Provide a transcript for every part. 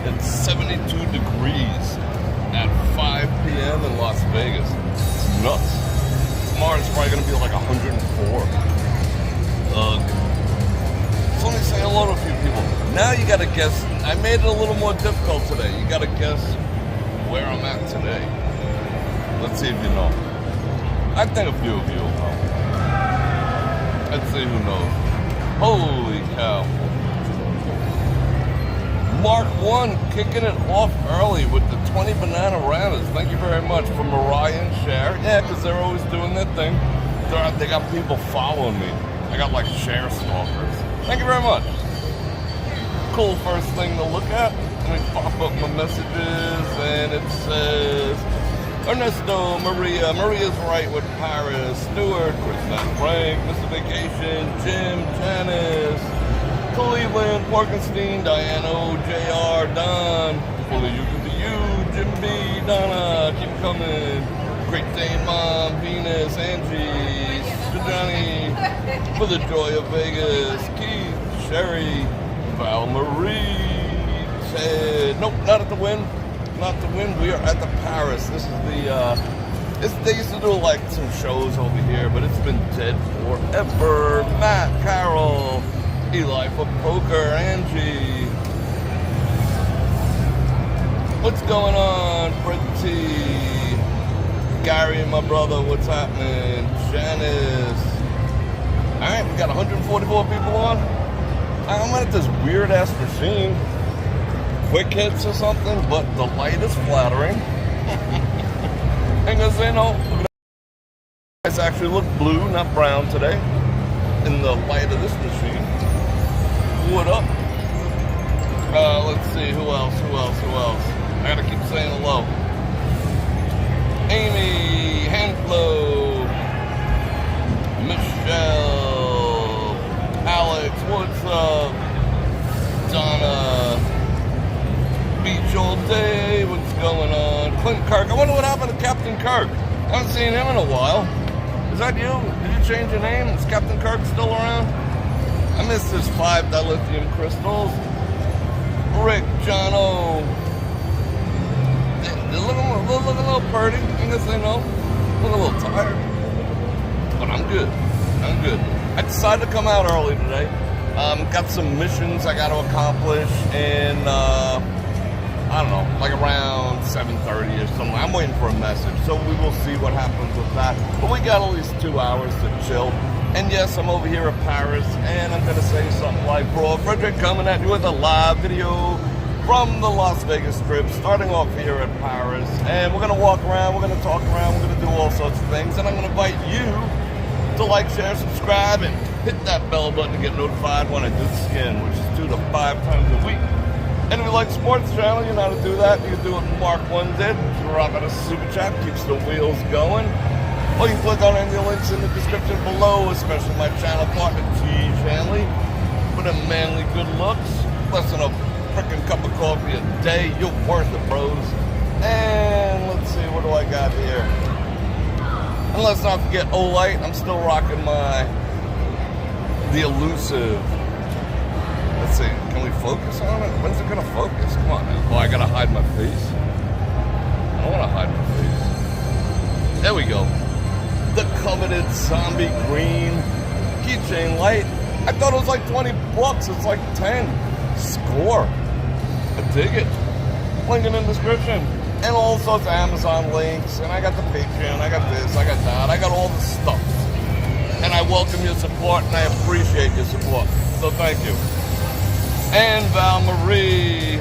It's 72 degrees at 5 p.m. in Las Vegas. It's nuts. Tomorrow it's probably going to be like 104. So let me say hello to a few people. Now you got to guess. I made it a little more difficult today. You got to guess where I'm at today. Let's see if you know. I think a few of you will know. Let's see who knows. Holy cow. Mark 1 kicking it off early with the 20 banana ranas. Thank you very much for Mariah and Cher. Yeah, because they're always doing their thing. They got people following me. I got like Cher stalkers. Thank you very much. Cool first thing to look at. Let me pop up my messages and it says Ernesto, Maria, Maria's right with Paris, Stewart, Chris Frank, Mr. Vacation, Jim, Janice, Cleveland, Porkenstein, Diana, JR, Don, Fully You Can Be You, Jim B, Donna, keep coming, Great Dane Mom, Venus, Angie, Johnny, For the Joy of Vegas, Keith, Sherry, Val Marie, Ted, nope, not at the Win. Not to win. We are at the Paris. This is the they used to do like some shows over here, but it's been dead forever. Matt, Carol, Eli for poker, Angie. What's going on, Pretty? Gary, my brother, what's happening? Janice. Alright, we got 144 people on. I'm at this weird ass machine. Quick hits or something, but the light is flattering. And because they know, it's actually look blue, not brown today, in the light of this machine. What up? Let's see, who else? I gotta keep saying hello. Amy, Handflow, Michelle, Alex, what's up? Donna. Beach all day, what's going on? Clint Kirk, I wonder what happened to Captain Kirk. I haven't seen him in a while. Is that you? Did you change your name? Is Captain Kirk still around? I missed his 5 dilithium crystals. Rick, John O. They're looking a little pretty. I guess they know. Looking a little tired. But I'm good. I decided to come out early today. Got some missions I got to accomplish and I don't know, like around 7:30 or something. I'm waiting for a message, so we will see what happens with that. But we got at least 2 hours to chill. And yes, I'm over here at Paris, and I'm going to say something like, Bror Fredrik coming at you with a live video from the Las Vegas Strip, starting off here at Paris. And we're going to walk around, we're going to talk around, we're going to do all sorts of things. And I'm going to invite you to like, share, subscribe, and hit that bell button to get notified when I do the skin, which is 2 to 5 times a week. And if you like sports channel, you know how to do that. You can do what Mark 1 did. Drop out a super chat, keeps the wheels going. Or you can click on any of the links in the description below, especially my channel partner, T. Hanley, for the manly good looks. Less than a freaking cup of coffee a day. You're worth it, bros. And let's see, what do I got here? And let's not forget Olight. I'm still rocking the elusive. Let's see, can we focus on it? When's it gonna focus? Come on now. Oh, I gotta hide my face. I don't wanna hide my face. There we go. The coveted zombie green keychain light. I thought it was like 20 bucks. It's like 10. Score. I dig it. Link in the description. And all sorts of Amazon links. And I got the Patreon. I got this. I got that. I got all the stuff. And I welcome your support and I appreciate your support. So thank you. And Val Marie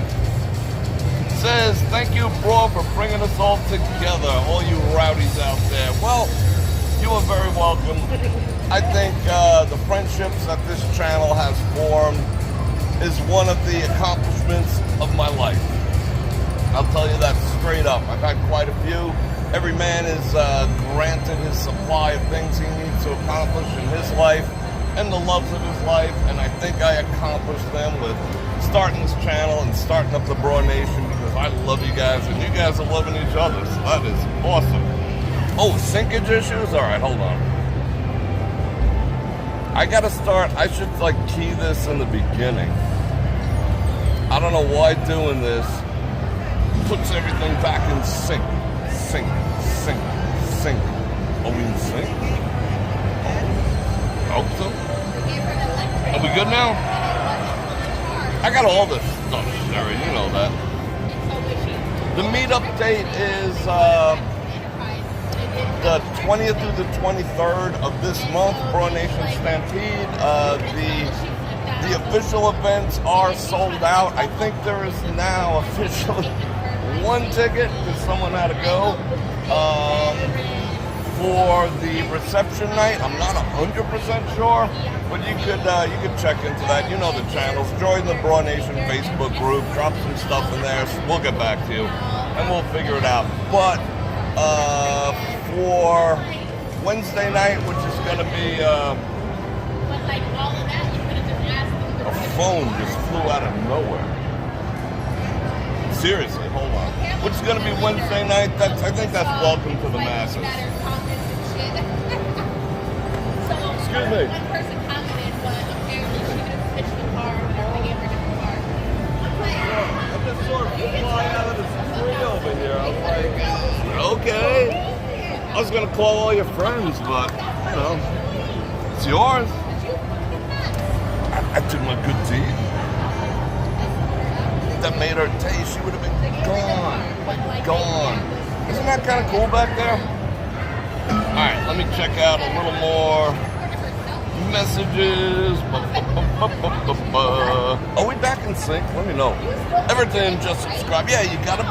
says, thank you, Bror, for bringing us all together, all you rowdies out there. Well, you are very welcome. I think the friendships that this channel has formed is one of the accomplishments of my life. I'll tell you that straight up. I've had quite a few. Every man is granted his supply of things he needs to accomplish in his life and the loves of his life, and I think I accomplished them with starting this channel and starting up the Bror Nation because I love you guys and you guys are loving each other, so that is awesome. Oh, sinkage issues? Alright, hold on. I gotta start, I should like key this in the beginning. I don't know why doing this puts everything back in sync. Sync. Are we in sync? I hope so. Are we good now? I got all this stuff, Sherry. You know that. The meetup date is the 20th through the 23rd of this month, Bror Nation Stampede. The official events are sold out. I think there is now officially one ticket because someone had to go for the reception night. I'm not 100% sure, but you could check into that. You know the channels. Join the Bror Nation Facebook group. Drop some stuff in there. We'll get back to you, and we'll figure it out. But for Wednesday night, which is going to be a phone just flew out of nowhere. Seriously, hold on. Which is going to be Wednesday night. I think that's welcome to the masses. Excuse me. One person commented, but apparently she could have switched the car whenever they gave her a different car. I just saw it fly out of the tree over here. I was like, okay. I was going to call all your friends, but, you know, it's yours. I did my good deed. That made her day. She would have been gone. Isn't that kind of cool back there? All right, let me check out a little more messages. Are we back in sync? Let me know. Everton, just subscribe. Yeah, you gotta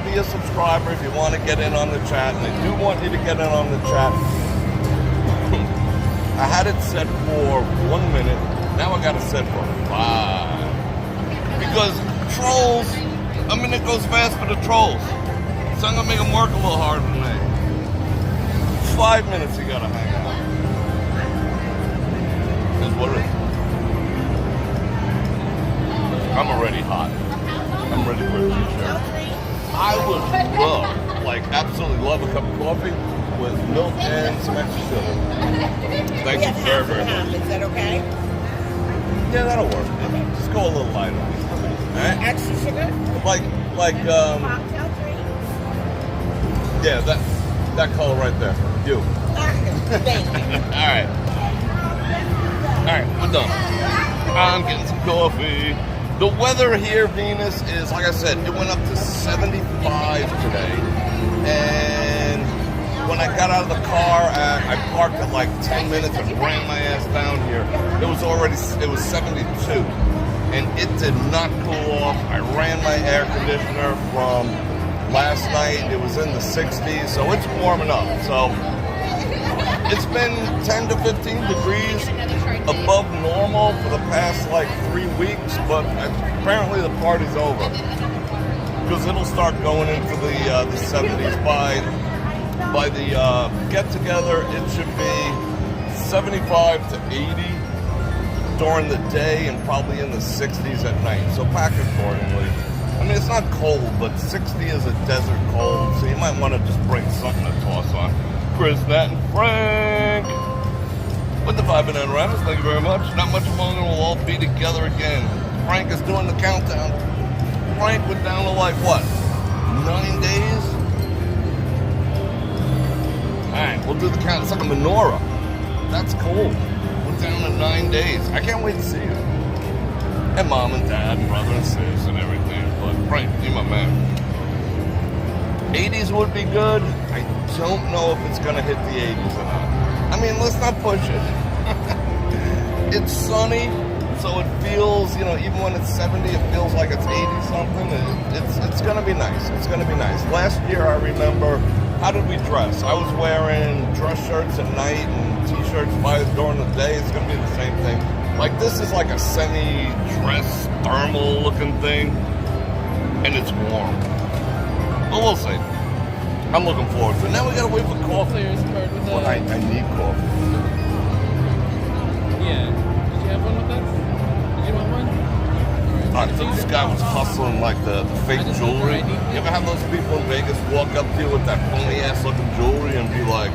be a subscriber if you want to get in on the chat, and I do want you to get in on the chat. I had it set for 1 minute. Now I got it set for 5. Because trolls, I mean, it goes fast for the trolls. So I'm gonna make them work a little harder tonight. 5 minutes you gotta hang out. Is what it is. I'm already hot. I'm ready for a t-shirt. I would love, like absolutely love a cup of coffee with milk and some extra sugar. Thank you very, very much. Is that okay? Yeah, that'll work. Just go a little lighter. All right? Extra sugar? Cocktail drinks? Yeah, that color right there. You. Thank you. All right, we're done. I'm getting some coffee. The weather here, Venus, is, like I said, it went up to 75 today. And when I got out of the car, I parked at like 10 minutes and ran my ass down here. It was 72. And it did not cool off. I ran my air conditioner from last night. It was in the 60s, so it's warming up. So it's been 10 to 15 degrees above normal for the past like 3 weeks, but apparently the party's over because it'll start going into the 70s by the get together. It should be 75 to 80 during the day and probably in the 60s at night. So pack accordingly. I mean, it's not cold, but 60 is a desert cold, so you might want to just bring something to toss on. Chris, Nat, and Frank with the 5 and Rams. Thank you very much. Not much longer, we'll all be together again. Frank is doing the countdown. Frank went down to like what? 9 days? Alright, we'll do the count. It's like a menorah. That's cool. We're down to 9 days. I can't wait to see you. And mom and dad and brother and sis and everything. But Frank, you're my man. 80s would be good. I don't know if it's going to hit the 80s or not. I mean, let's not push it. It's sunny, so it feels, you know, even when it's 70, it feels like it's 80-something. It's going to be nice. It's going to be nice. Last year, I remember, how did we dress? I was wearing dress shirts at night and T-shirts during the day. It's going to be the same thing. Like, this is like a semi-dress, thermal-looking thing, and it's warm. But we'll see. I'm looking forward to it. Now we gotta wait for coffee. Well, I need coffee. Yeah. Did you have one with us? Did you want one? Alright, so this guy was hustling like the fake jewelry. You ever have those people in Vegas walk up to you with that phony ass looking jewelry and be like,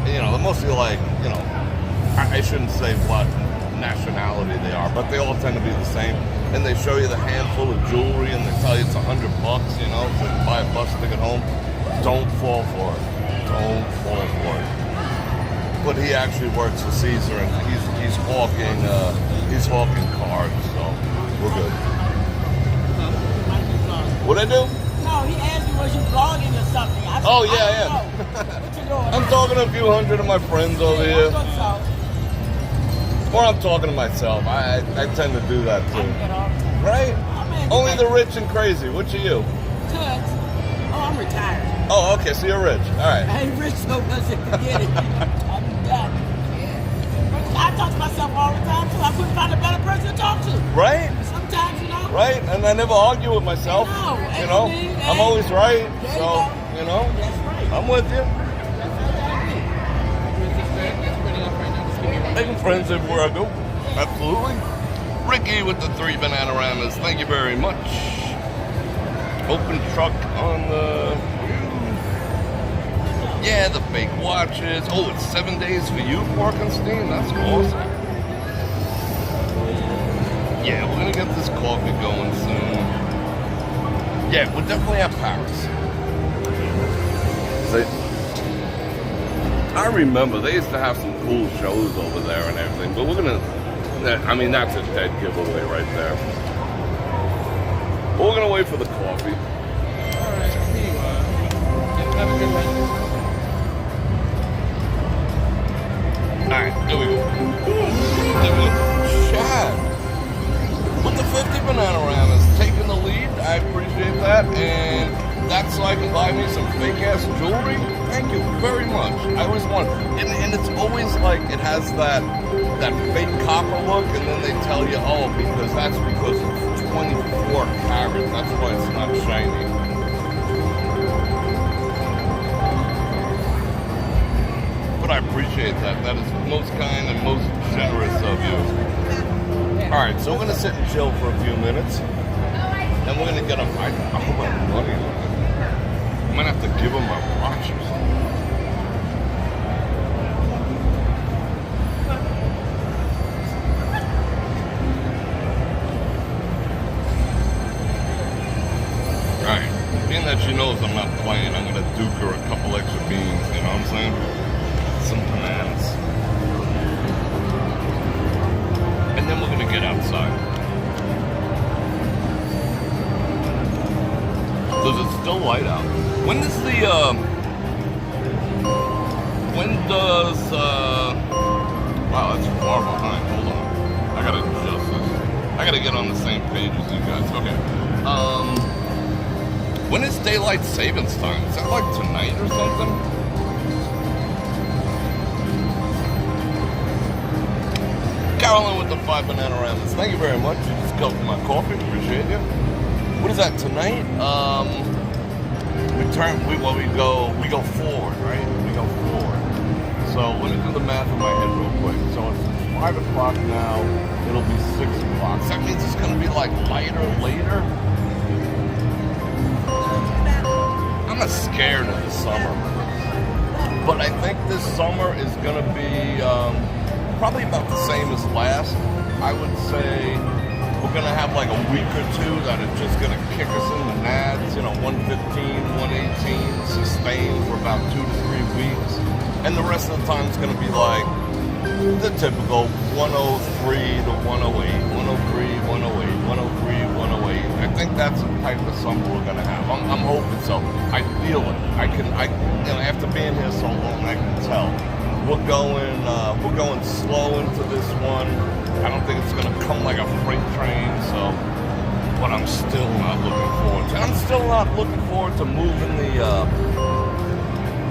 you know, they're mostly like, you know, I shouldn't say what nationality they are, but they all tend to be the same. and they show you the handful of jewelry and they tell you it's $100, you know, to buy a bus ticket home. Don't fall for it. Don't fall for it. But he actually works for Caesar, and he's hawking cards, so we're good. What'd I do? No, he asked me, was you vlogging or something? I said, Oh, yeah, I yeah. don't know. What you doing? I'm talking to a few hundred of my friends over Yeah, here. what's up? Or I'm talking to myself. I tend to do that I too. get all the time. Right? I mean, Only the rich and crazy. Which are you? Good. Oh, I'm retired. Oh, okay, so you're rich. All right. I ain't rich so much to forget it. I'm done. I talk to myself all the time, too. I couldn't find a better person to talk to. Right? Sometimes, you know. Right? And I never argue with myself. No, You know? I'm always right. There So, you you know? That's right. I'm with you. Right Making friends everywhere I go. Absolutely. Ricky with the 3 Bananaramas. Thank you very much. Open truck on the... Yeah, the fake watches. Oh, it's 7 days for you, Parkenstein. That's awesome. Yeah, we're going to get this coffee going soon. Yeah, we'll definitely have Paris. I remember they used to have some cool shows over there and everything, but we're gonna, I mean, that's a dead giveaway right there. But we're gonna wait for the coffee. Alright, see you. Have a good one. Alright, here we go. Chad with the 50 Bananaramas taking the lead. I appreciate that, and that's so I can buy me some fake ass jewelry. Thank you very much. I always want, and it's always like it has that fake copper look, and then they tell you, oh, because it's 24 carats. That's why it's not shiny. But I appreciate that. That is most kind and most generous of you. All right, so we're gonna sit and chill for a few minutes, and we're gonna get them. I put my money on it. I might have to give them my watch or something. Alright, being that she knows I'm not playing, I'm gonna duke her a couple extra beans, you know what I'm saying? Some bananas. And then we're gonna get outside. Does it still light out? When does wow, that's far behind. Hold on. I gotta adjust this. I gotta get on the same page as you guys. Okay. When is daylight savings time? Is that like tonight or something? Carolyn with the 5 Bananaramas. Thank you very much. You just got my coffee. Appreciate you. What is that tonight? We go forward, right? We go forward. So let me do the math in my head real quick. So it's 5 o'clock now. It'll be 6 o'clock. So that means it's gonna be like lighter later. I'm not scared of the summer, but I think this summer is gonna be probably about the same as last. I would say we're gonna have like a week or two that are just gonna kick us in the nads, 115, 118, sustained for about 2 to 3 weeks. And the rest of the time it's gonna be like the typical 103 to 108, 103, 108, 103, 108. I think that's the type of summer we're gonna have. I'm hoping so. I feel it. After being here so long, I can tell. We're going slow into this one. I don't think it's gonna come like a freight train, but I'm still not looking forward to it. I'm still not looking forward to moving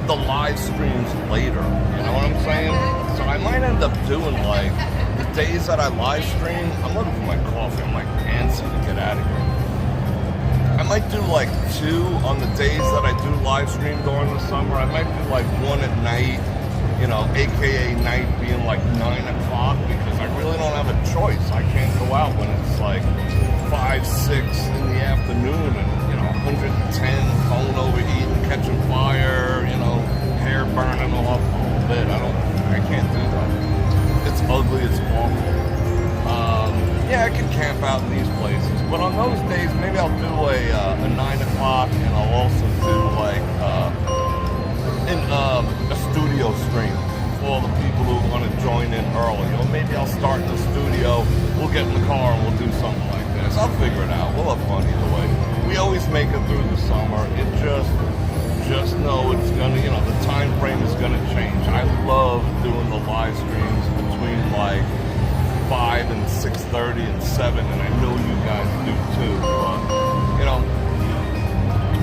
the live streams later. You know what I'm saying? So I might end up doing like the days that I live stream. I'm looking for my coffee. I'm like antsy to get out of here. I might do like 2 on the days that I do live stream during the summer. I might do like 1 at night. AKA night being like 9 o'clock, because I really don't have a choice. I can't go out when it's like 5, 6 in the afternoon and, 110, phone overheating, catching fire, hair burning off a little bit. I can't do that. It's ugly, it's awful. yeah, I can camp out in these places, but on those days, maybe I'll do a 9 o'clock, and I'll also do like a studio stream for all the people who want to join in early. Or maybe I'll start in the studio, we'll get in the car and we'll do something like this. I'll figure it out. We'll have fun either way. We always make it through the summer. It just know it's gonna, you know, the time frame is gonna change. I love doing the live streams between like 5 and 6:30 and 7, and I know you guys do too. But you know,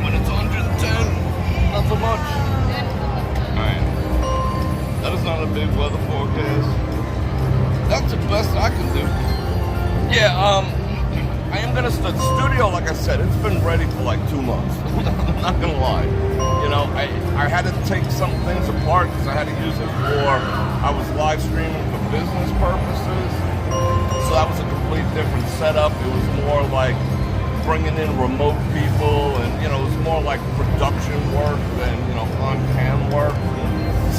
when it's 110, not so much. All right, that is not a big weather forecast. That's the best I can do. Yeah, I am gonna start the studio. Like I said, it's been ready for like 2 months. I'm not gonna lie. You know, I had to take some things apart because I had to use it for, I was live streaming for business purposes. So that was a complete different setup. It was more like bringing in remote people, and, you know, it was more like production work than, you know, on-cam work.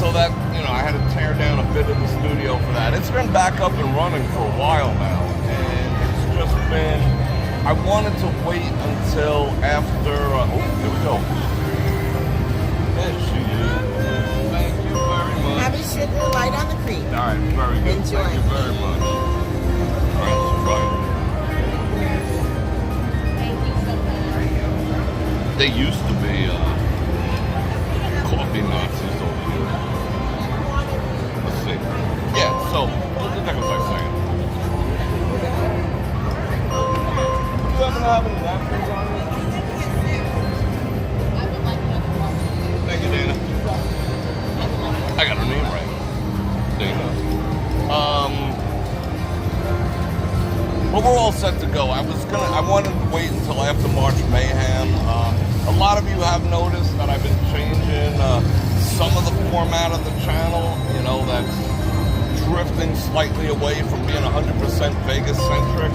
So that, you know, I had to tear down a bit of the studio for that. It's been back up and running for a while now, and it's just been, I wanted to wait until after, oh, here we go. There she is. Thank you very much. Have a sugar light on the cream. All right, very good. Enjoy. Thank you very much. All right, let's try it. Thank you so much. They used to be coffee Nazis over here. Let's see. Yeah, so what the heck was I saying? You happen to have any napkins on you? I would like another one. Thank you, Dana. I got her name right. Dana. But we're all set to go. I wanted to wait until after March Mayhem. A lot of you have noticed that I've been changing some of the format of the channel. You know, that's drifting slightly away from being 100% Vegas-centric.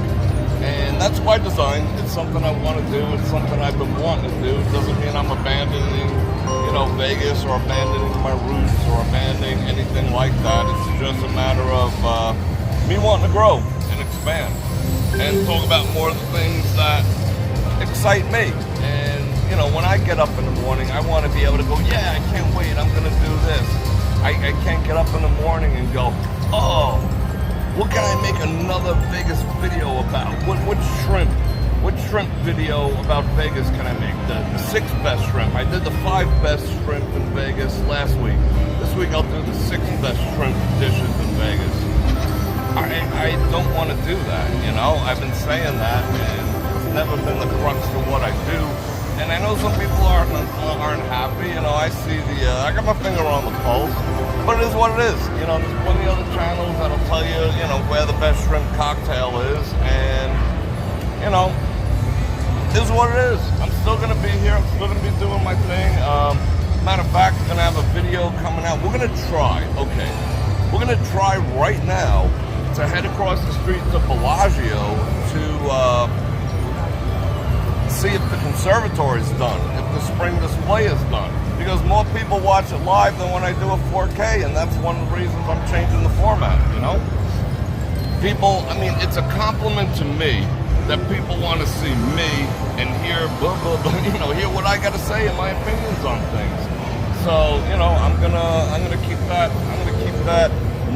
And that's by design. It's something I want to do. It's something I've been wanting to do. It doesn't mean I'm abandoning, you know, Vegas or abandoning my roots or abandoning anything like that. It's just a matter of me wanting to grow and expand and talk about more of the things that excite me. And, you know, when I get up in the morning, I want to be able to go, yeah, I can't wait. I'm going to do this. I can't get up in the morning and go, oh, what can I make another Vegas video about? What shrimp video about Vegas can I make? The 6 best shrimp. I did the 5 best shrimp in Vegas last week. This week I'll do the 6 best shrimp dishes in Vegas. I don't want to do that, you know? I've been saying that, and it's never been the crux of what I do. And I know some people aren't happy. You know, I see I got my finger on the pulse, but it is what it is. You know, there's plenty of other channels that'll tell you, you know, where the best shrimp cocktail is, and, you know, it is what it is. I'm still gonna be here. I'm still gonna be doing my thing. Matter of fact, we're gonna have a video coming out. We're gonna try. Okay, we're gonna try right now to head across the street to Bellagio to see if the conservatory is done, if the spring display is done. Because more people watch it live than when I do a 4K, and that's one of the reasons I'm changing the format, you know? People, I mean, it's a compliment to me that people want to see me and hear blah, blah, blah, you know, hear what I got to say and my opinions on things. So, you know, I'm gonna keep that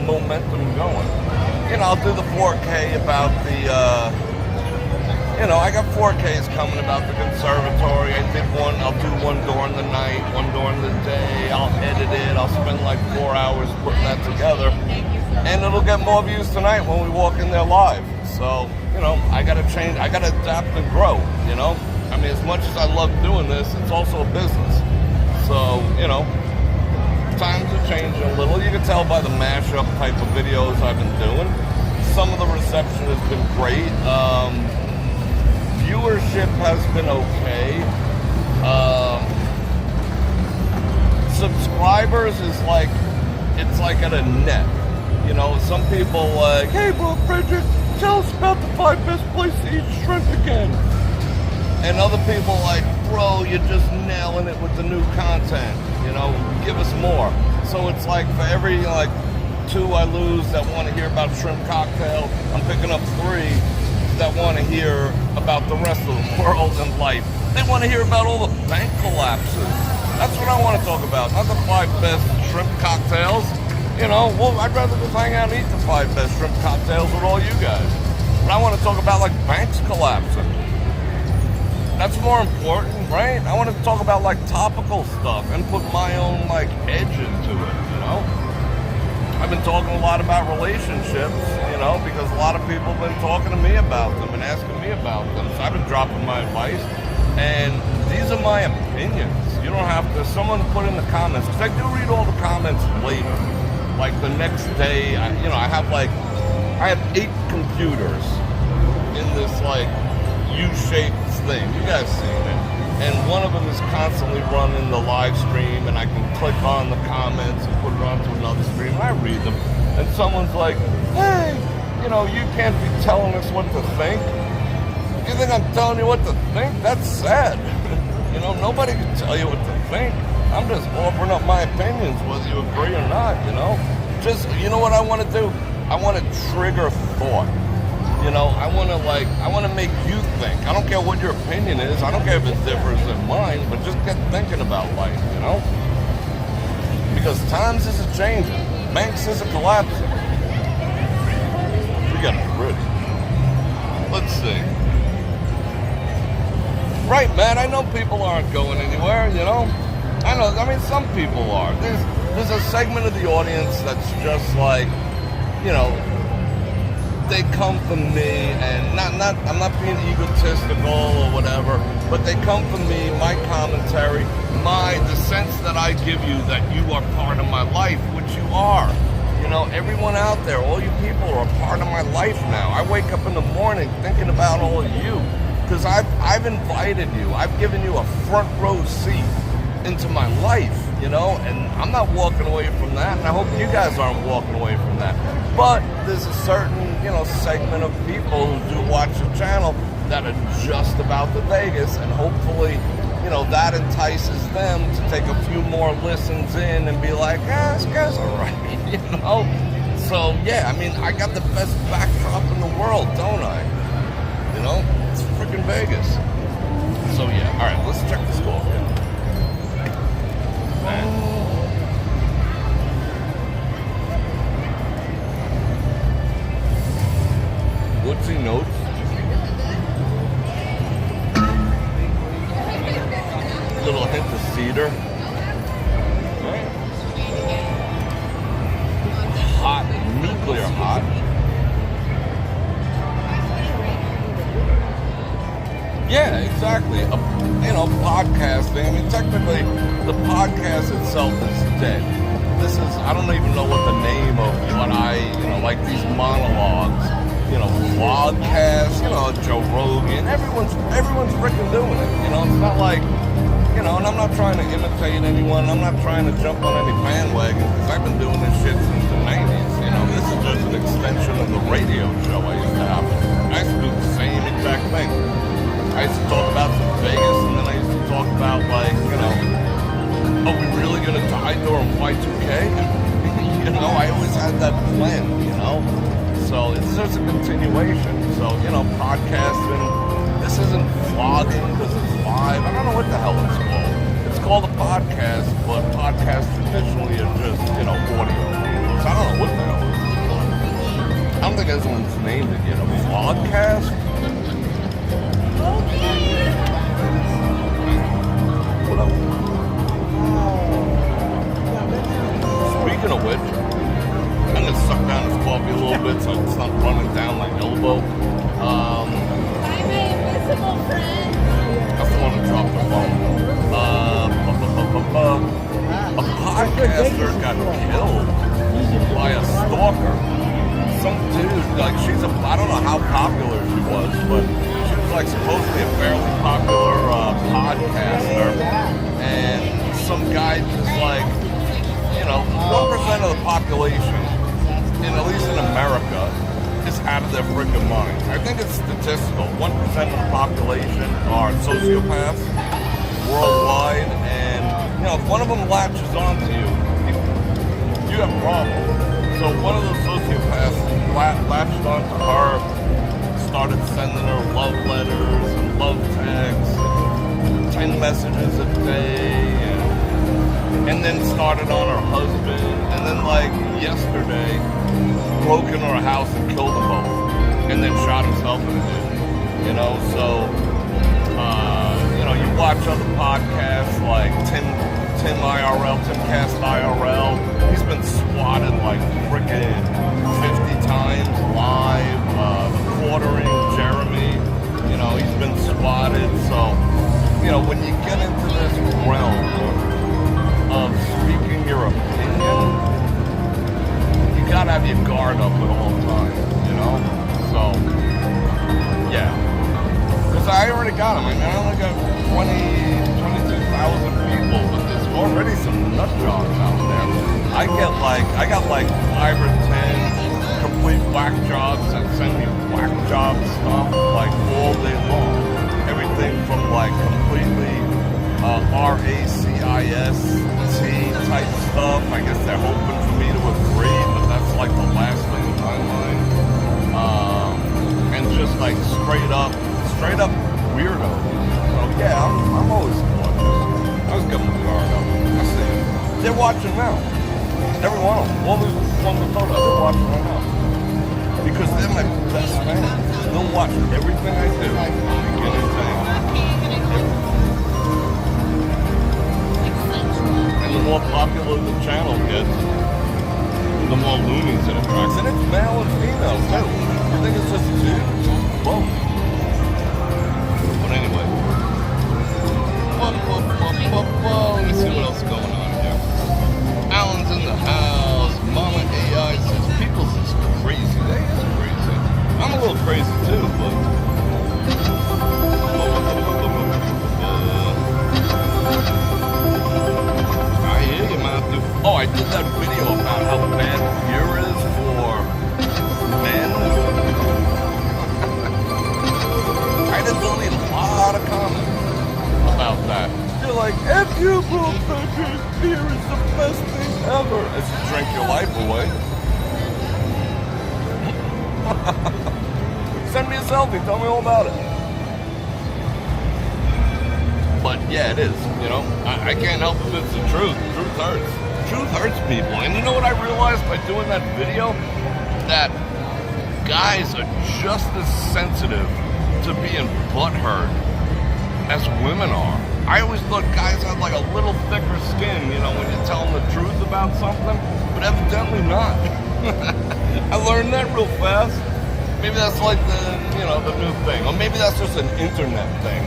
momentum going. You know, I'll do the 4K about the, you know, I got 4Ks coming about the conservatory. I did one, I'll do one during the night, one during the day. I'll edit it. I'll spend like 4 hours putting that together. And it'll get more views tonight when we walk in there live. So, you know, I gotta change, I gotta adapt and grow, you know? I mean, as much as I love doing this, it's also a business. So, you know, times are changing a little. You can tell by the mashup type of videos I've been doing. Some of the reception has been great. Viewership has been okay. Subscribers is like, it's like at a net. You know, some people like, hey, Bror Fredrik, tell us about the 5 best places to eat shrimp again. And other people like, bro, you're just nailing it with the new content. You know, give us more. So it's like for every like 2 I lose that want to hear about shrimp cocktail, I'm picking up 3 that want to hear about the rest of the world and life. They want to hear about all the bank collapses. That's what I want to talk about, not the 5 best shrimp cocktails. You know, well, I'd rather just hang out and eat the 5 best shrimp cocktails with all you guys. But I want to talk about, like, banks collapsing. That's more important, right? I want to talk about, like, topical stuff and put my own, like, edge into it, you know? I've been talking a lot about relationships, you know, because a lot of people have been talking to me about them and asking me about them. So I've been dropping my advice, and these are my opinions. You don't have to, someone put in the comments, because I do read all the comments later. Like the next day, I have 8 computers in this like U-shaped thing. You guys seen it. And one of them is constantly running the live stream, and I can click on the comments and put it onto another stream, and I read them. And someone's like, hey, you know, you can't be telling us what to think. You think I'm telling you what to think? That's sad. You know, nobody can tell you what to think. I'm just offering up my opinions, whether you agree or not, you know? Just, you know what I want to do? I want to trigger thought. You know, I want to make you think. I don't care what your opinion is. I don't care if it differs than mine, but just get thinking about life, you know? Because times is a-changing. Banks is a-collapsing. We got it pretty. Let's see. Right, Matt, I know people aren't going anywhere, you know? I mean, some people are. There's a segment of the audience that's just like, you know, they come from me, and I'm not being egotistical or whatever, but they come from me, my commentary, the sense that I give you that you are part of my life, which you are. You know, everyone out there, all you people are a part of my life now. I wake up in the morning thinking about all of you, because I've invited you. I've given you a front row seat into my life, you know, and I'm not walking away from that, and I hope you guys aren't walking away from that. But there's a certain, you know, segment of people who do watch the channel that are just about the Vegas, and hopefully, you know, that entices them to take a few more listens in and be like, this guy's alright, you know? So, yeah, I mean, I got the best backdrop in the world, don't I? You know? It's freaking Vegas. So, yeah, alright, let's check the score. Woodsy notes. Little hint of cedar. Right. Hot, nuclear hot. Yeah, exactly. You know, podcasting. I mean, technically, the podcast itself is dead. This is, I don't even know what the name of what like these monologues, you know, vlogcasts, you know, Joe Rogan. Everyone's freaking doing it. You know, it's not like, you know, and I'm not trying to imitate anyone. I'm not trying to jump on any bandwagon, because I've been doing this shit since the 90s. You know, this is just an extension of the radio show I used to have. I used to do the same exact thing. I used to talk about some Vegas, and then I used to talk about, like, you know, are we really going to die during Y2K? You know, I always had that plan, you know? So it's just a continuation. So, you know, podcasting, this isn't vlogging because it's live. I don't know what the hell it's called. It's called a podcast, but podcasts traditionally are just, you know, audio. So I don't know what the hell it's called. I don't think anyone's named it yet. A vlogcast? What up? Speaking of which, I'm gonna suck down this coffee a little bit so it's not running down my elbow. I'm an invisible friend. That's the one who dropped the phone. A podcaster got killed by a stalker. Some dude, like, I don't know how popular she was, but she was, like, supposedly a fairly popular podcaster. And some guy just, like, you know, 1% of the population, at least in America, is out of their freaking mind. I think it's statistical. 1% of the population are sociopaths worldwide, and, you know, if one of them latches onto you, you have problems. So one of those sociopaths latched onto her started sending her love letters and love texts, 10 messages a day, and then started on her husband, and then like yesterday, broke into her house and killed them both, and then shot himself in the head. You know, so, you know, you watch other podcasts like Tim IRL, Timcast IRL, he's been swatted like frickin' 50 times live, quartering Jeremy, you know, he's been swatted, so, you know, when you get into this realm of speaking your opinion, you gotta have your guard up at all times, you know, so, yeah, because I already got him, I mean, I only got 22,000 people, but there's already some nut jobs out there. I got like 5 or 10 complete whack jobs that send me whack job stuff like all day long. Everything from like completely RACIST type stuff. I guess they're hoping for me to agree, but that's like the last thing in my mind. And just like straight up weirdos. So yeah, I'm always cautious. I was getting my guard up. I see it. They're watching now. Every one of them. All these ones we told us, they're watching right now. Because they're my best fans. They'll watch everything I do. Beginning to end. And the more popular the channel gets, the more loonies it attracts. And it's male and female too. You think it's just dudes? Both. But anyway. Let me see what else is going on here. Alan's in the house. Mama AI says people's is crazy. They is crazy. I'm a little crazy too, but I hear you, Matthew. Oh, I did that video about how bad beer is for men. I did delete a lot of comments about that. You're like, F you, Bror Fredrik, beer is the best thing ever. It's to drink your life away. Send me a selfie, tell me all about it. But yeah, it is, you know. I can't help if it's the truth. Truth hurts. Truth hurts people. And you know what I realized by doing that video? That guys are just as sensitive to being butthurt as women are. I always thought guys had like a little thicker skin, you know, when you tell them the truth about something, but evidently not. I learned that real fast. Maybe that's like the, you know, the new thing. Or maybe that's just an internet thing.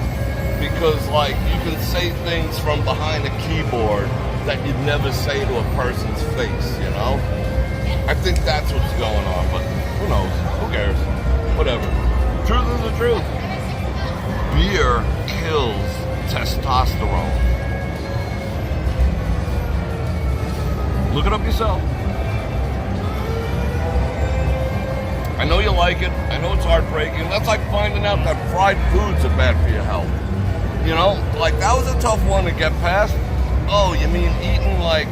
Because like you can say things from behind a keyboard that you'd never say to a person's face, you know? I think that's what's going on, but who knows? Who cares? Whatever. Truth is the truth. Beer kills testosterone. Look it up yourself. I know you like it. I know it's heartbreaking. That's like finding out that fried foods are bad for your health. You know, like that was a tough one to get past. Oh, you mean eating like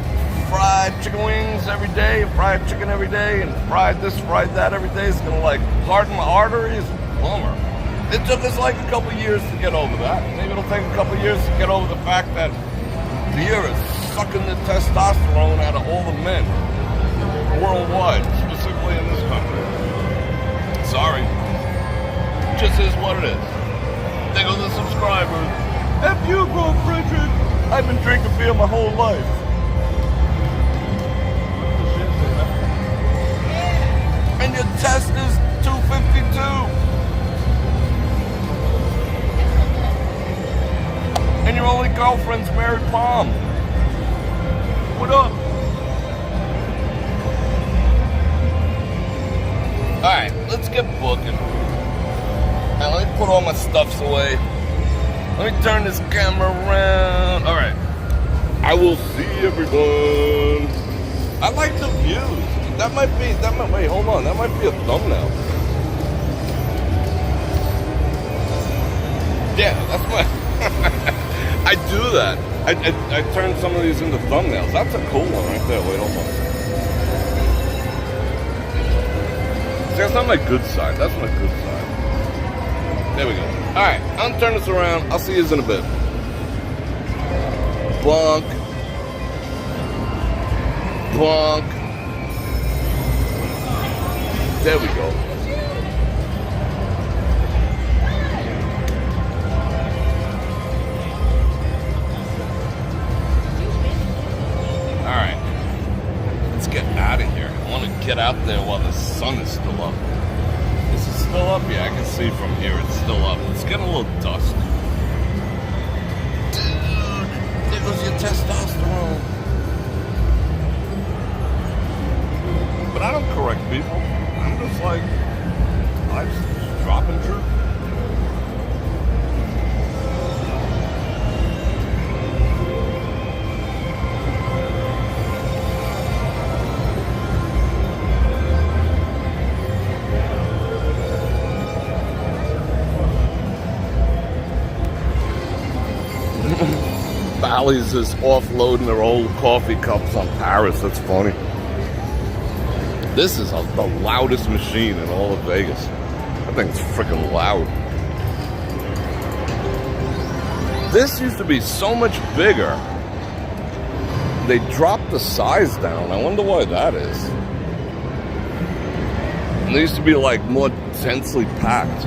fried chicken wings every day, fried chicken every day, and fried this, fried that every day is gonna like harden my arteries? Bummer. It took us like a couple years to get over that. Maybe it'll take a couple years to get over the fact that beer is sucking the testosterone out of all the men worldwide, specifically in this country. Sorry. It just is what it is. Think of the subscribers. F you, Bror Fredrik. I've been drinking beer my whole life. And your test is 252. And your only girlfriend's Mary Palm. What up? Alright, let's get booking. Now let me put all my stuffs away. Let me turn this camera around. Alright. I will see everyone. I like the views. Wait, hold on. That might be a thumbnail. Yeah, that's my... I do that. I turn some of these into thumbnails. That's a cool one right there. Wait, hold on. See, that's not my good side. That's my good side. There we go. Alright, I'll turn this around. I'll see you in a bit. Bonk. Bonk. There we go. Alright. Let's get out of here. I want to get out there while the sun is still up. Is it still up? Yeah, I can see from here it's still up. It's getting a little dusk. Dude, there goes your testosterone. But I don't correct people. I'm just like, life's just dropping truth. Bally's is offloading their old coffee cups on Paris. That's funny. This is the loudest machine in all of Vegas. I think it's freaking loud. This used to be so much bigger. They dropped the size down. I wonder why that is. And they used to be like more densely packed.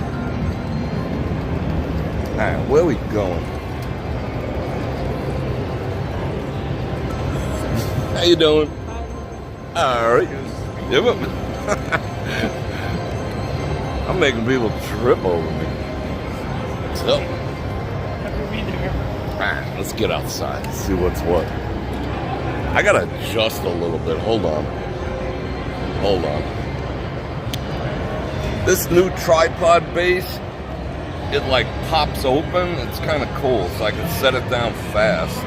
Alright, where are we going? How you doing? Alright. Yeah, I'm making people trip over me. So, alright, let's get outside and see what's what. I gotta adjust a little bit. Hold on. Hold on. This new tripod base, it like pops open. It's kind of cool, so I can set it down fast.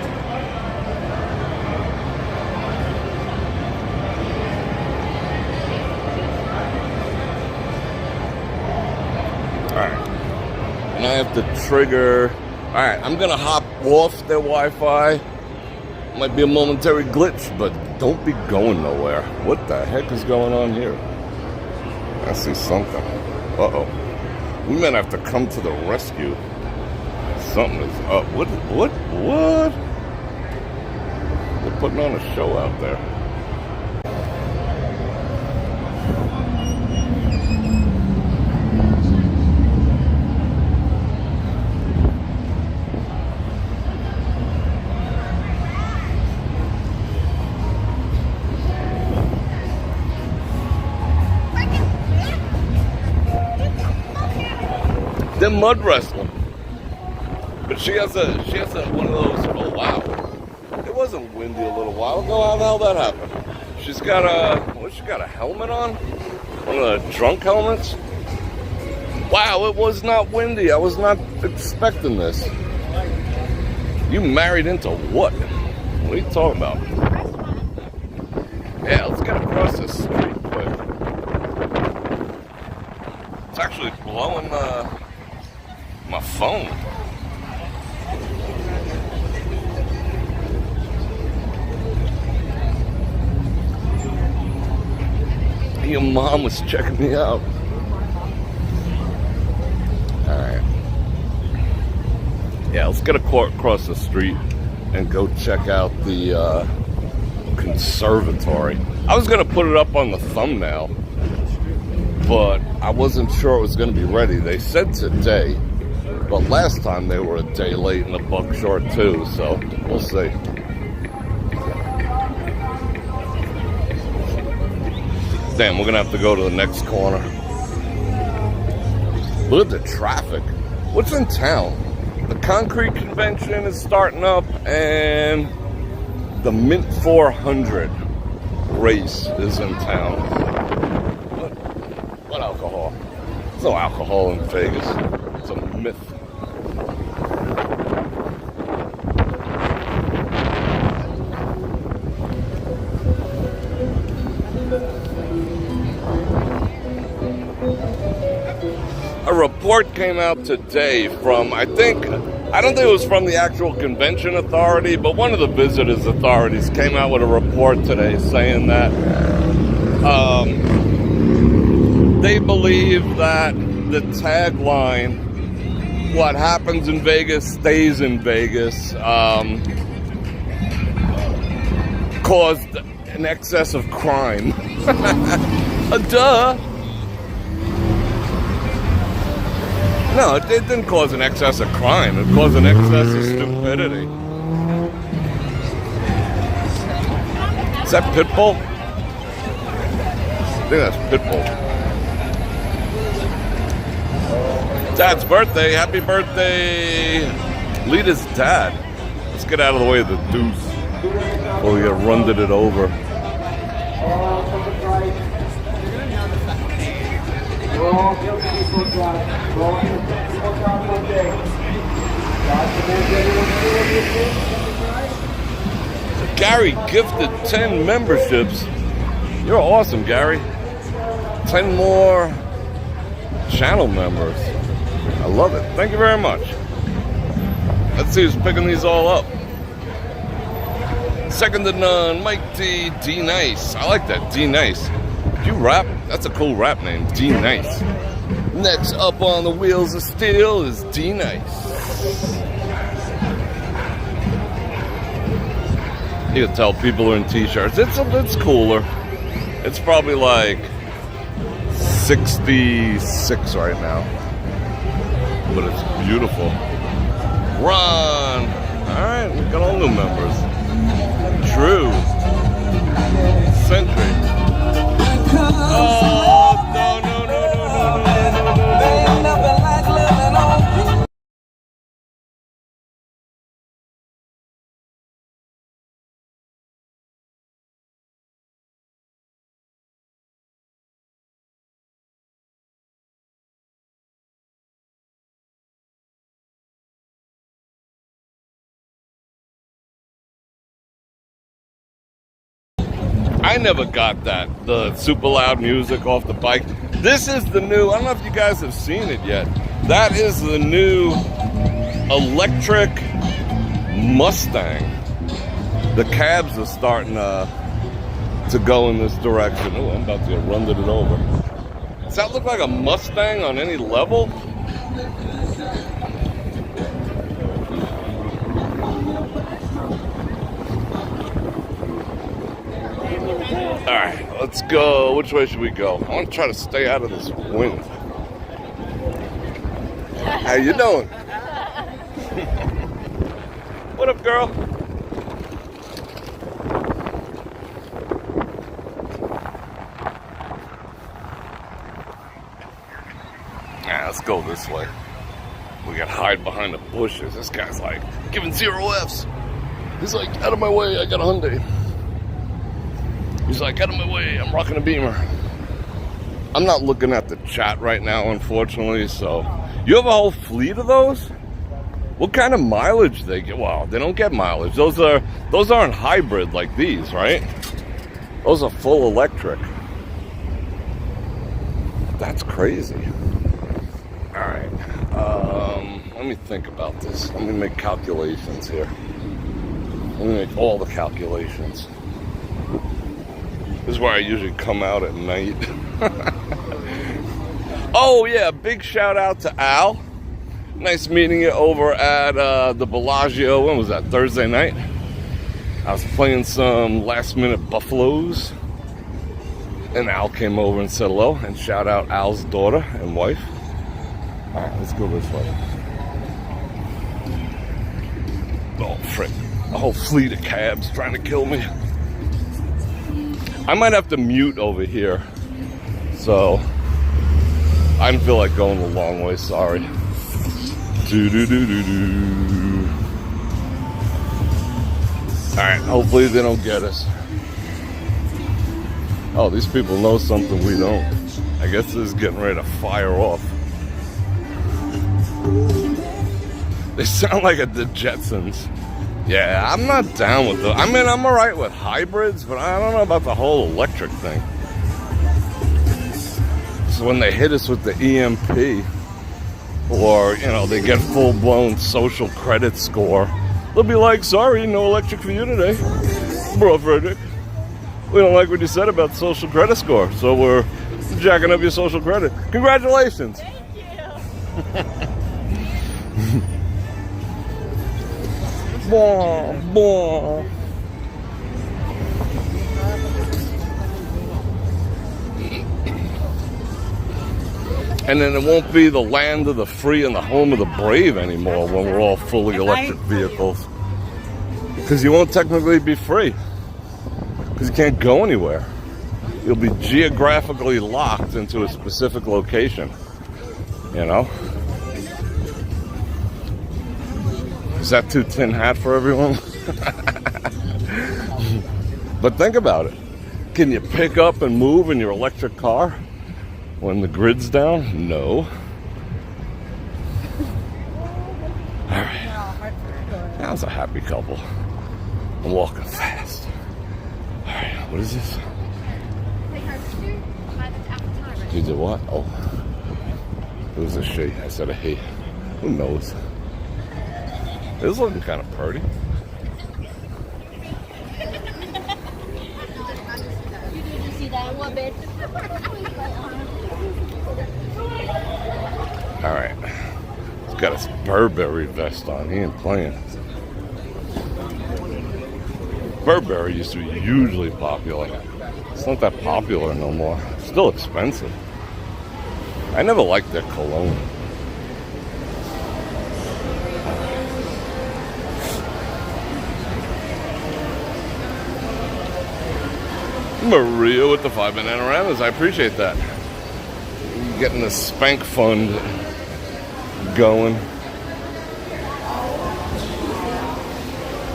I have to trigger. Alright, I'm gonna hop off their Wi-Fi. Might be a momentary glitch, but don't be going nowhere. What the heck is going on here? I see something. Uh-oh. We might have to come to the rescue. Something is up. What? They're putting on a show out there. They're mud wrestling, but she has a one of those. Oh wow! It wasn't windy a little while ago. How the hell that happened? She's got a She got a helmet on, one of the drunk helmets. Wow! It was not windy. I was not expecting this. You married into what? What are you talking about? Yeah, let's get across this street quick. It's actually blowing my phone. Your mom was checking me out. Alright. Yeah, let's get across the street and go check out the conservatory. I was going to put it up on the thumbnail, but I wasn't sure it was going to be ready. They said today. But last time they were a day late and a buck short too, so we'll see. Damn, we're gonna have to go to the next corner. Look at the traffic. What's in town? The concrete convention is starting up, and the Mint 400 race is in town. What alcohol? There's no alcohol in Vegas. It's a myth. A report came out today from, I don't think it was from the actual convention authority, but one of the visitors authorities came out with a report today saying that they believe that the tagline what happens in Vegas stays in Vegas. Caused an excess of crime. Duh. No, it didn't cause an excess of crime. It caused an excess of stupidity. Is that Pitbull? I think that's Pitbull. Dad's birthday. Happy birthday. Lita's dad. Let's get out of the way of the deuce before we get runded it over. Gary gifted 10 memberships. You're awesome, Gary. 10 more channel members. I love it. Thank you very much. Let's see who's picking these all up. Second to none, Mike D. D Nice. I like that, D Nice. Do you rap? That's a cool rap name, D Nice. Next up on the wheels of steel is D Nice. You can tell people are in t-shirts. It's cooler. It's probably like 66 right now. But it's beautiful. Ron. Alright, we got all new members. Drew. Century. Oh, no. I never got that, the super loud music off the bike. This is the new, I don't know if you guys have seen it yet. That is the new electric Mustang. The cabs are starting to go in this direction. Oh, I'm about to get runded it over. Does that look like a Mustang on any level? Alright, let's go. Which way should we go? I want to try to stay out of this wind. How you doing? What up, girl? Let's go this way. We got to hide behind the bushes. This guy's like giving 0 Fs. He's like, out of my way, I got a Hyundai. He's like, out of my way, I'm rocking a Beamer. I'm not looking at the chat right now, unfortunately, so. You have a whole fleet of those? What kind of mileage they get? Well, they don't get mileage. Those aren't hybrid like these, right? Those are full electric. That's crazy. All right, let me think about this. Let me make calculations here. Let me make all the calculations. This is where I usually come out at night. Oh yeah, big shout out to Al. Nice meeting you over at the Bellagio. When was that? Thursday night? I was playing some last minute Buffaloes. And Al came over and said hello. And shout out Al's daughter and wife. Alright, let's go this way. Oh frick. A whole fleet of cabs trying to kill me. I might have to mute over here. So I didn't feel like going the long way, sorry. Alright, hopefully they don't get us. Oh, these people know something we don't. I guess this is getting ready to fire off. They sound like the Jetsons. Yeah, I'm not down with them. I mean, I'm alright with hybrids, but I don't know about the whole electric thing. So when they hit us with the EMP, or, you know, they get full-blown social credit score, they'll be like, sorry, no electric for you today. Bror Fredrik, we don't like what you said about social credit score, so we're jacking up your social credit. Congratulations. Thank you. Boah, boah. And then it won't be the land of the free and the home of the brave anymore when we're all fully electric vehicles. Because you won't technically be free. Because you can't go anywhere. You'll be geographically locked into a specific location. You know? Is that too tin hat for everyone? But think about it. Can you pick up and move in your electric car when the grid's down? No. Alright. That was a happy couple. I'm walking fast. Alright, what is this? You did what? Oh. It was a she. I said a he. Who knows? It was looking kind of pretty. You see that one bit? Alright. He's got his Burberry vest on. He ain't playing. Burberry used to be hugely popular. It's not that popular no more. It's still expensive. I never liked their cologne. Maria with the 5 Bananaramas. I appreciate that. Getting the spank fund going.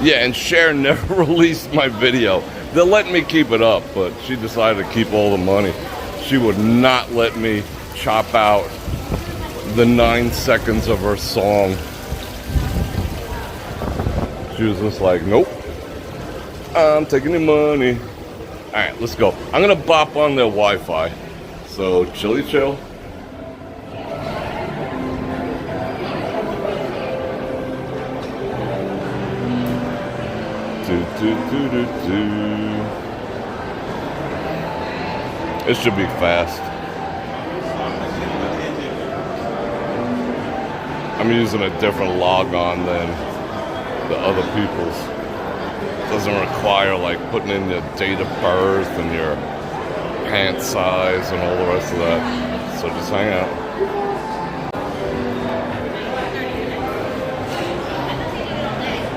Yeah, and Cher never released my video. They're letting me keep it up, but she decided to keep all the money. She would not let me chop out the 9 seconds of her song. She was just like, nope, I'm taking your money. All right, let's go. I'm gonna bop on their Wi-Fi. So chilly chill. It should be fast. I'm using a different logon than the other people's. Doesn't require like putting in your date of birth and your pant size and all the rest of that. So just hang out.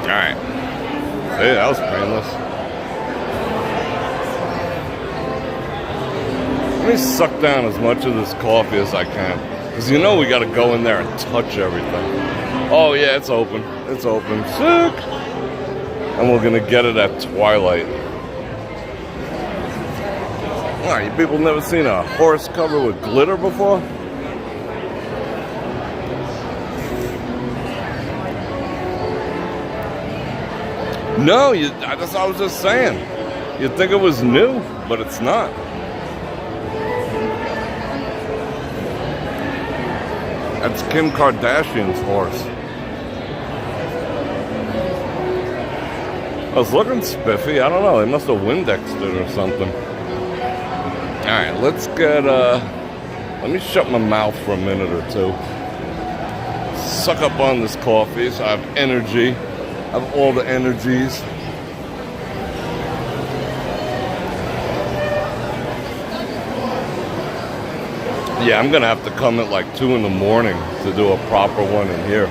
Alright. Hey, that was painless. Let me suck down as much of this coffee as I can. Because you know we got to go in there and touch everything. Oh yeah, it's open. It's open. Sick! And we're going to get it at twilight. Oh, you people never seen a horse covered with glitter before? No, that's what I was just saying. You'd think it was new, but it's not. That's Kim Kardashian's horse. I was looking spiffy. I don't know. They must have Windexed it or something. Alright, let's get, let me shut my mouth for a minute or two. Suck up on this coffee so I have energy. I have all the energies. Yeah, I'm gonna have to come at like 2 in the morning to do a proper one in here.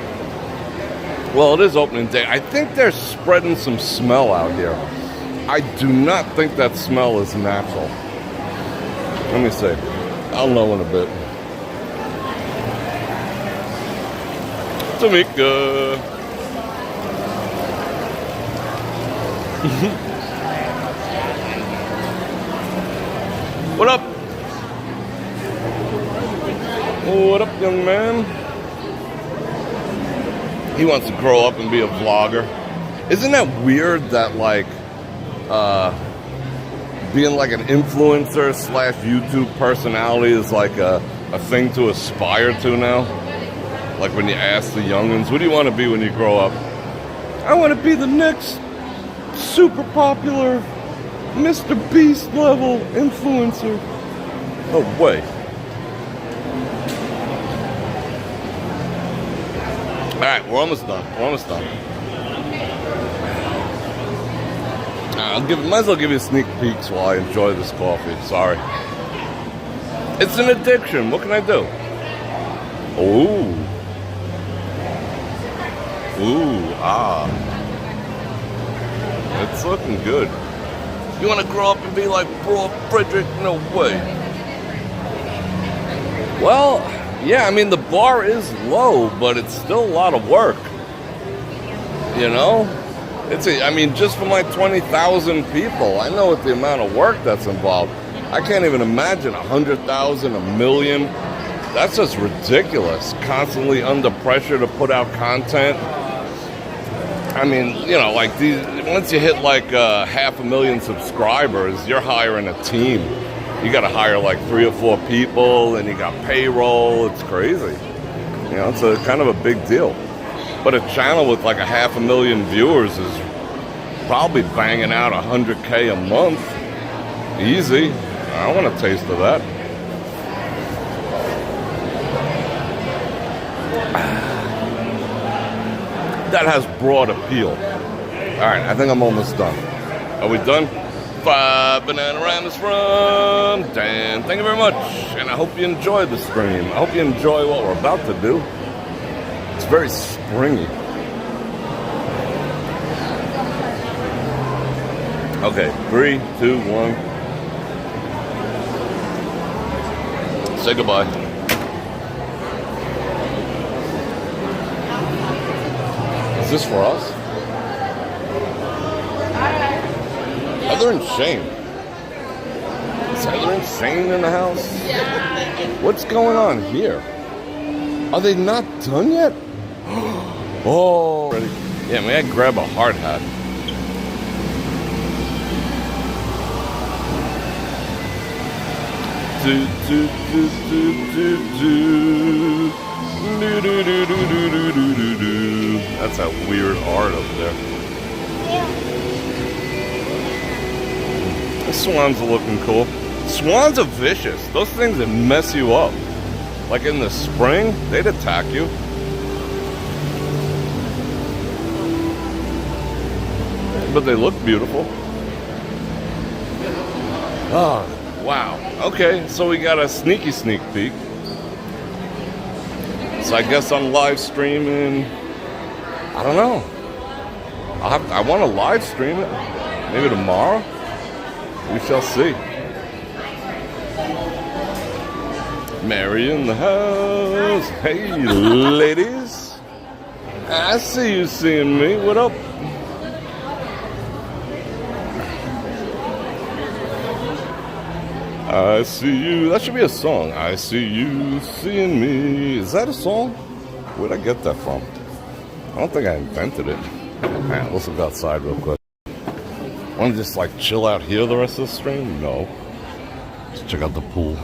Well, it is opening day. I think they're spreading some smell out here. I do not think that smell is natural. Let me see. I'll know in a bit. Tamika. What up? What up, young man? He wants to grow up and be a vlogger. Isn't that weird that like being like an influencer / YouTube personality is like a thing to aspire to now? Like when you ask the youngins, what do you want to be when you grow up? I want to be the next super popular Mr. Beast level influencer. No way. Alright, we're almost done. We're almost done. Might as well give you sneak peeks while I enjoy this coffee. Sorry. It's an addiction. What can I do? Ooh. Ooh, ah. It's looking good. You want to grow up and be like Bror Fredrik? No way. Well, yeah, I mean, the bar is low, but it's still a lot of work. You know? I mean, just for my 20,000 people, I know what the amount of work that's involved. I can't even imagine 100,000, 1 million. That's just ridiculous. Constantly under pressure to put out content. I mean, you know, like once you hit like 500,000 subscribers, you're hiring a team. You got to hire like 3 or 4 people, and you got payroll. It's crazy. You know, it's a kind of a big deal. But a channel with like 500,000 viewers is probably banging out 100K a month. Easy. I want a taste of that. That has broad appeal. All right, I think I'm almost done. Are we done? 5 Bananagramas from Dan. Thank you very much. And I hope you enjoyed the stream. I hope you enjoy what we're about to do. It's very springy. Okay, 3, 2, 1. Say goodbye. Is this for us? Heather and Shane. Is Heather and Shane in the house? What's going on here? Are they not done yet? Oh, yeah, may I grab a hard hat? Do, do, do, do, do, do. Do, do, do, do, do, do, do, do. That's that weird art up there. The swans are looking cool. Swans are vicious. Those things that mess you up. Like in the spring, they'd attack you. But they look beautiful. Oh, wow. Okay, so we got a sneak peek. So I guess I'm live streaming. I don't know. I want to live stream it. Maybe tomorrow. We shall see. Mary in the house. Hey, ladies. I see you seeing me. What up? I see you. That should be a song. I see you seeing me. Is that a song? Where'd I get that from? I don't think I invented it. Man, let's go outside real quick. Want to just like chill out here the rest of the stream? No. Let's check out the pool.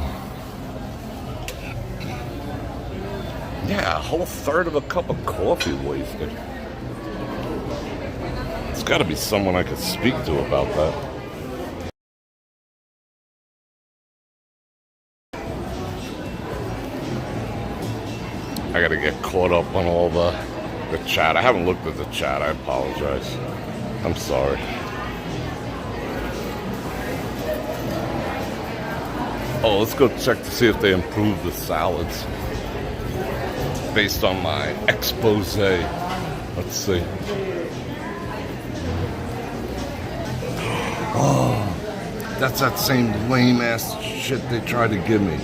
Yeah, a whole third of a cup of coffee wasted. There's got to be someone I could speak to about that. I gotta get caught up on all the chat. I haven't looked at the chat. I apologize. I'm sorry. Oh, let's go check to see if they improved the salads. Based on my expose. Let's see. Oh, that's that same lame ass shit they tried to give me.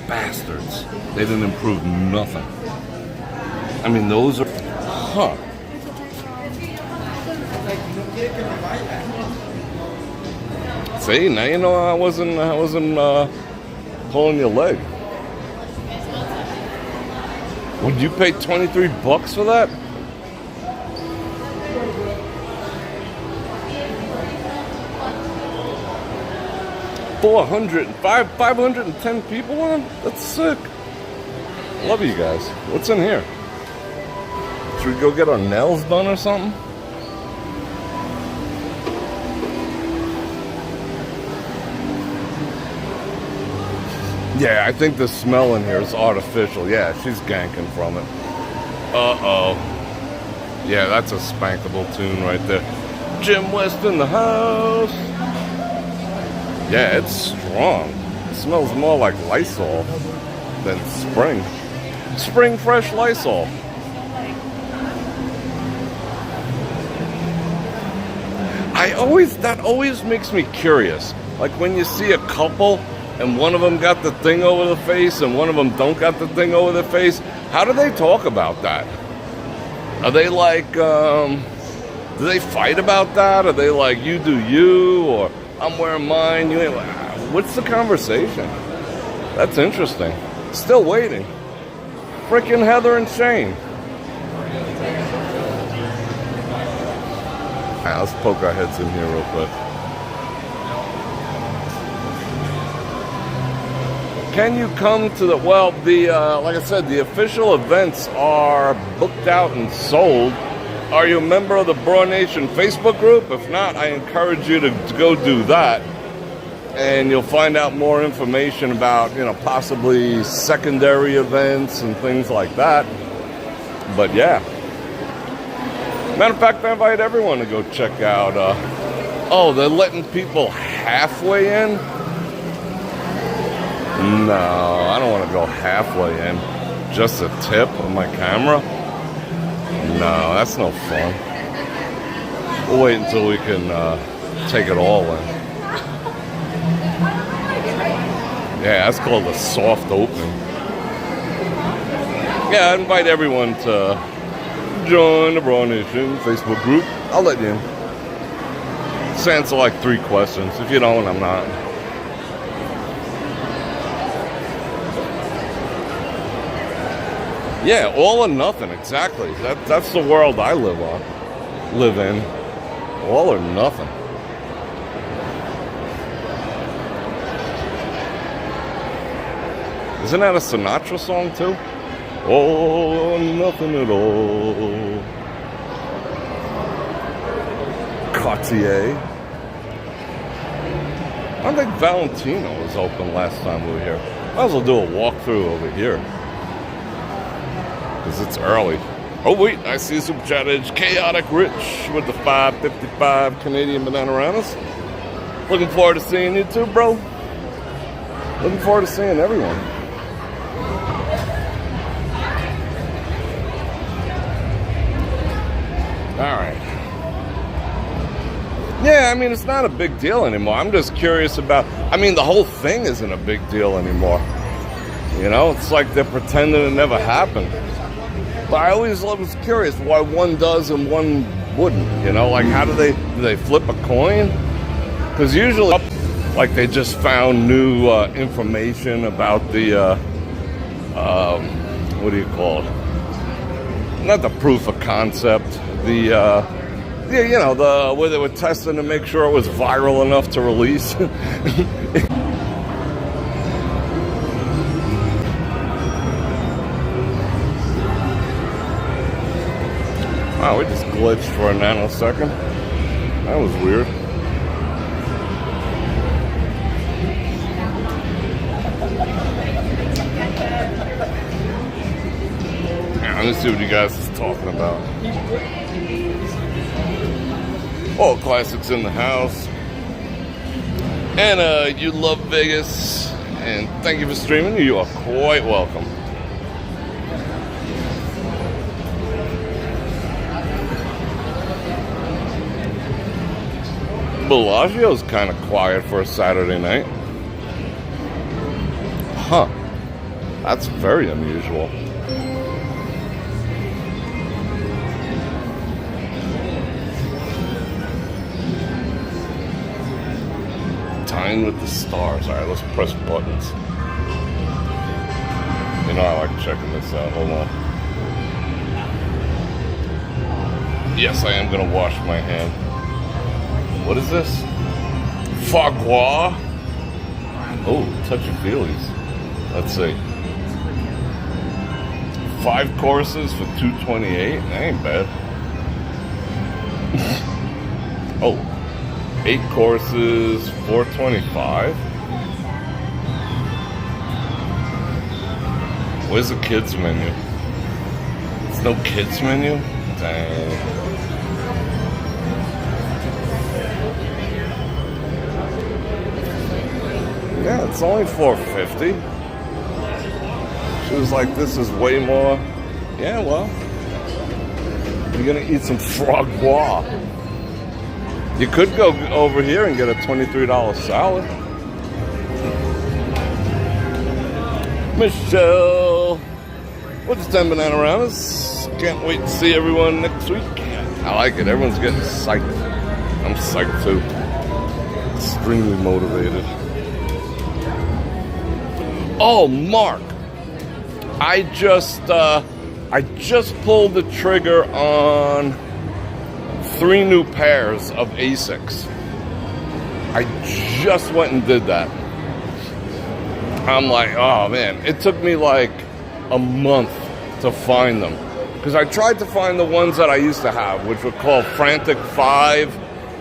Bastards. They didn't improve nothing. I mean, those are... Huh. See, now you know I wasn't pulling your leg. Would you pay $23 for that? $405, 510 people on? That's sick. Love you guys. What's in here? Should we go get our nails done or something? Yeah, I think the smell in here is artificial. Yeah, she's ganking from it. Uh-oh. Yeah, that's a spankable tune right there. Jim West in the house. Yeah, it's strong. It smells more like Lysol than spring. Spring fresh Lysol. That always makes me curious. Like when you see a couple and one of them got the thing over the face and one of them don't got the thing over the face, how do they talk about that? Are they like, do they fight about that? Are they like, you do you, or I'm wearing mine, you ain't? What's the conversation? That's interesting. Still waiting. Freaking Heather and Shane. Right, let's poke our heads in here real quick. Can you come to the, well, like I said, the official events are booked out and sold. Are you a member of the Bror Nation Facebook group? If not, I encourage you to go do that. And you'll find out more information about, possibly secondary events and things like that. But yeah. Matter of fact, I invite everyone to go check out, oh, they're letting people halfway in? No, I don't want to go halfway in. Just a tip of my camera? No, that's no fun. We'll wait until we can take it all in. Yeah, that's called a soft opening. Yeah, I invite everyone to join the Bror Nation Facebook group. I'll let you in. Just answer like 3 questions. If you don't, I'm not. Yeah, all or nothing, exactly. That's the world I live in. All or nothing. Isn't that a Sinatra song too? All or nothing at all. Cartier. I don't think Valentino was open last time we were here. Might as well do a walkthrough over here. Because it's early. Oh wait, I see a super chattage. Chaotic Rich with the 555 Canadian Banananas. Looking forward to seeing you too, bro. Looking forward to seeing everyone. Alright. Yeah, I mean, it's not a big deal anymore. I'm just curious about, the whole thing isn't a big deal anymore. It's like they're pretending it never happened. But I always was curious why one does and one wouldn't. Like how do they flip a coin? Because usually, like they just found new information about the, what do you call it? Not the proof of concept. Where they were testing to make sure it was viral enough to release. Wow, we just glitched for a nanosecond. That was weird. Let me see what you guys is talking about. All classics in the house. And you love Vegas. And thank you for streaming. You are quite welcome. Bellagio's kind of quiet for a Saturday night. Huh. That's very unusual. Tying with the stars. Alright, let's press buttons. I like checking this out. Hold on. Yes, I am going to wash my hand. What is this? Foie gras? Oh, touchy-feelies. Let's see. 5 courses for $228. That ain't bad. Oh. 8 courses, $425. Where's the kids menu? There's no kids menu? Dang. it's only $4.50. She was like, this is way more. Yeah, well, you're gonna eat some frog bois. You could go over here and get a $23 salad. Michelle, what's 10 Bananarounds? Can't wait to see everyone next week. I like it. Everyone's getting psyched. I'm psyched too. Extremely motivated. Oh, Mark. I just pulled the trigger on 3 new pairs of Asics. I just went and did that. I'm like, oh man, it took me like a month to find them. Because I tried to find the ones that I used to have, which were called Frantic 5.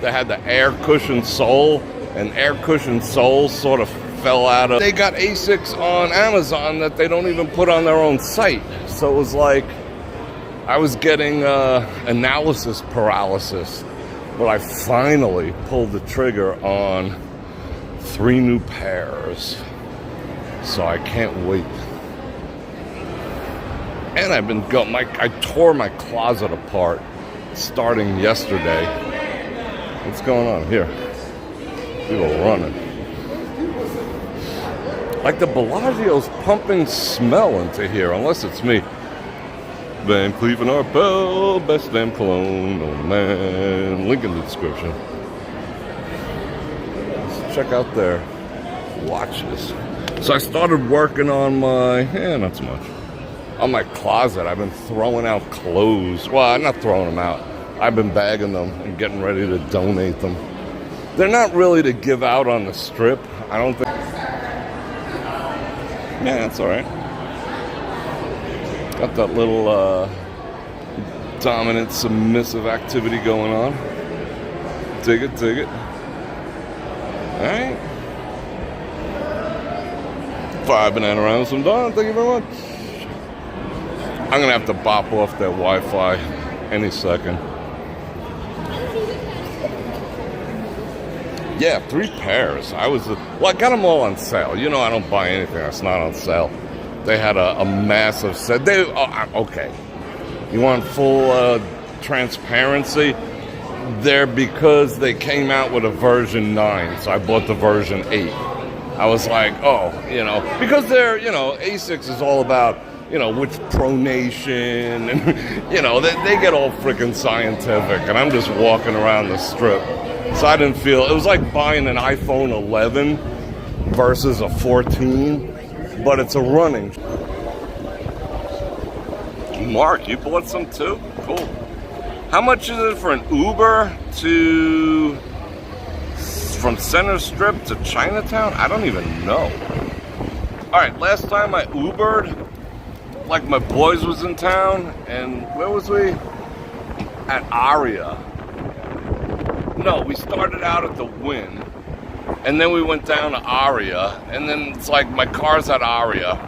They had the air cushion sole, and air cushion sole sort of fell out of. They got Asics on Amazon that they don't even put on their own site. So it was like I was getting analysis paralysis. But I finally pulled the trigger on 3 new pairs. So I can't wait. And I've been going, I tore my closet apart starting yesterday. What's going on here? People running. Like the Bellagio's pumping smell into here, unless it's me. Van Cleef & Arpels, best damn cologne, oh man. Link in the description. Let's check out their watches. So I started working on my, not so much, on my closet. I've been throwing out clothes. Well, I'm not throwing them out. I've been bagging them and getting ready to donate them. They're not really to give out on the strip. I don't think. Yeah, that's all right. Got that little dominant, submissive activity going on. Dig it, dig it. All right. 5 Bananarounds, I'm done. Thank you very much. I'm gonna have to bop off that Wi-Fi any second. Yeah, 3 pairs. I got them all on sale. You know I don't buy anything that's not on sale. They had a massive set. Okay. You want full transparency? They're because they came out with a version 9, so I bought the version 8. I was like, because they're, Asics is all about, which pronation, and, they get all freaking scientific, and I'm just walking around the strip. So I didn't feel, it was like buying an iPhone 11 versus a 14, but it's a running. Mark, you bought some too? Cool. How much is it for an Uber from Center Strip to Chinatown? I don't even know. Alright, last time I Ubered, like my boys was in town, and where was we? At Aria. No, we started out at the Wynn, and then we went down to Aria, and then it's like my car's at Aria,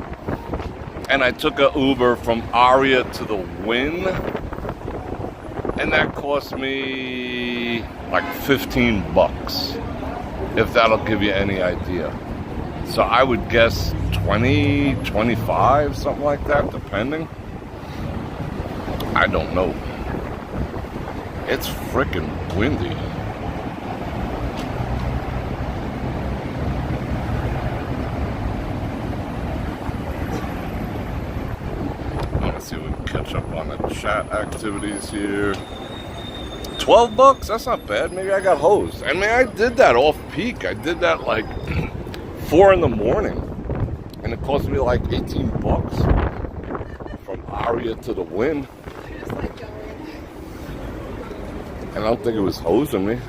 and I took a Uber from Aria to the Wynn, and that cost me like $15. If that'll give you any idea. So I would guess 20, 25, something like that, depending. I don't know. It's freaking windy. Let's see if we can catch up on the chat activities here. $12? That's not bad. Maybe I got hosed. I mean, I did that off peak. I did that like 4 in the morning, and it cost me like $18 from Aria to the Wynn. And I don't think it was hosing me.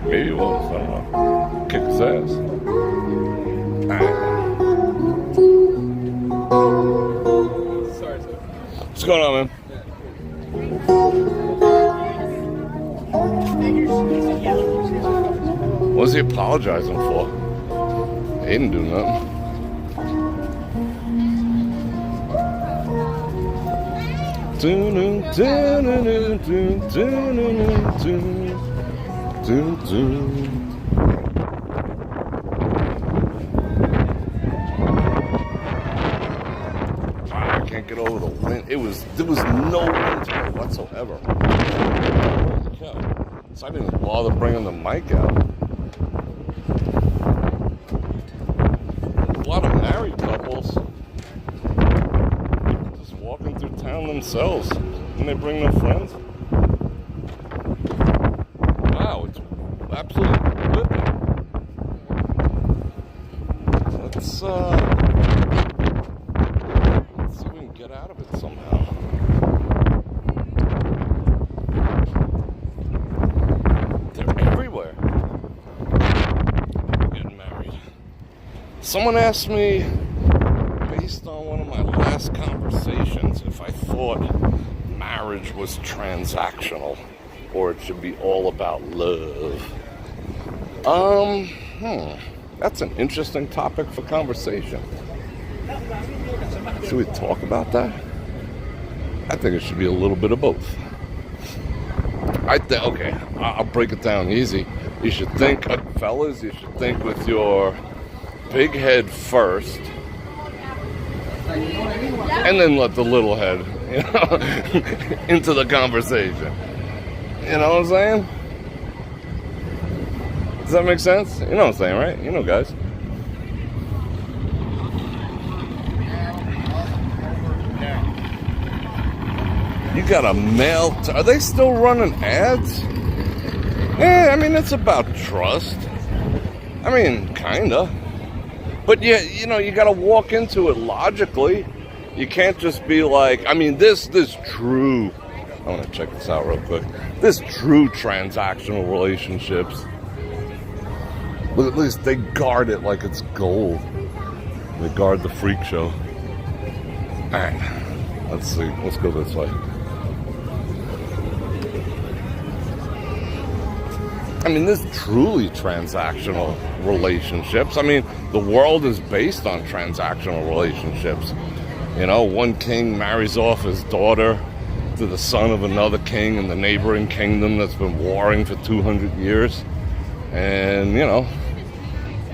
Maybe it was. I don't know. Kick his ass. What's going on, man? What was he apologizing for? He didn't do nothing. I can't get over the wind. There was no wind today whatsoever. Holy cow. So I didn't even bother bringing the mic out. A lot of married couples just walking through town themselves, and they bring their friends. Wow, it's absolutely whipping. Let's see if we can get out of it somehow. They're everywhere. Getting married. Someone asked me, based on one of my last conversations, if I thought marriage was transactional or it should be all about love. That's an interesting topic for conversation. Should we talk about that? I think it should be a little bit of both. Okay, I'll break it down easy. You should think, fellas, you should think with your big head first, and then let the little head, into the conversation. You know what I'm saying? Does that make sense? You know what I'm saying, right? You know, guys. You got a mail. Are they still running ads? I mean, it's about trust. I mean, kinda. But yeah, you gotta walk into it logically. You can't just be like, I mean, this true. I want to check this out real quick. This true transactional relationships. At least they guard it like it's gold. They guard the freak show. All right, let's see. Let's go this way. I mean, this truly transactional relationships. I mean, the world is based on transactional relationships. One king marries off his daughter to the son of another king in the neighboring kingdom that's been warring for 200 years. And,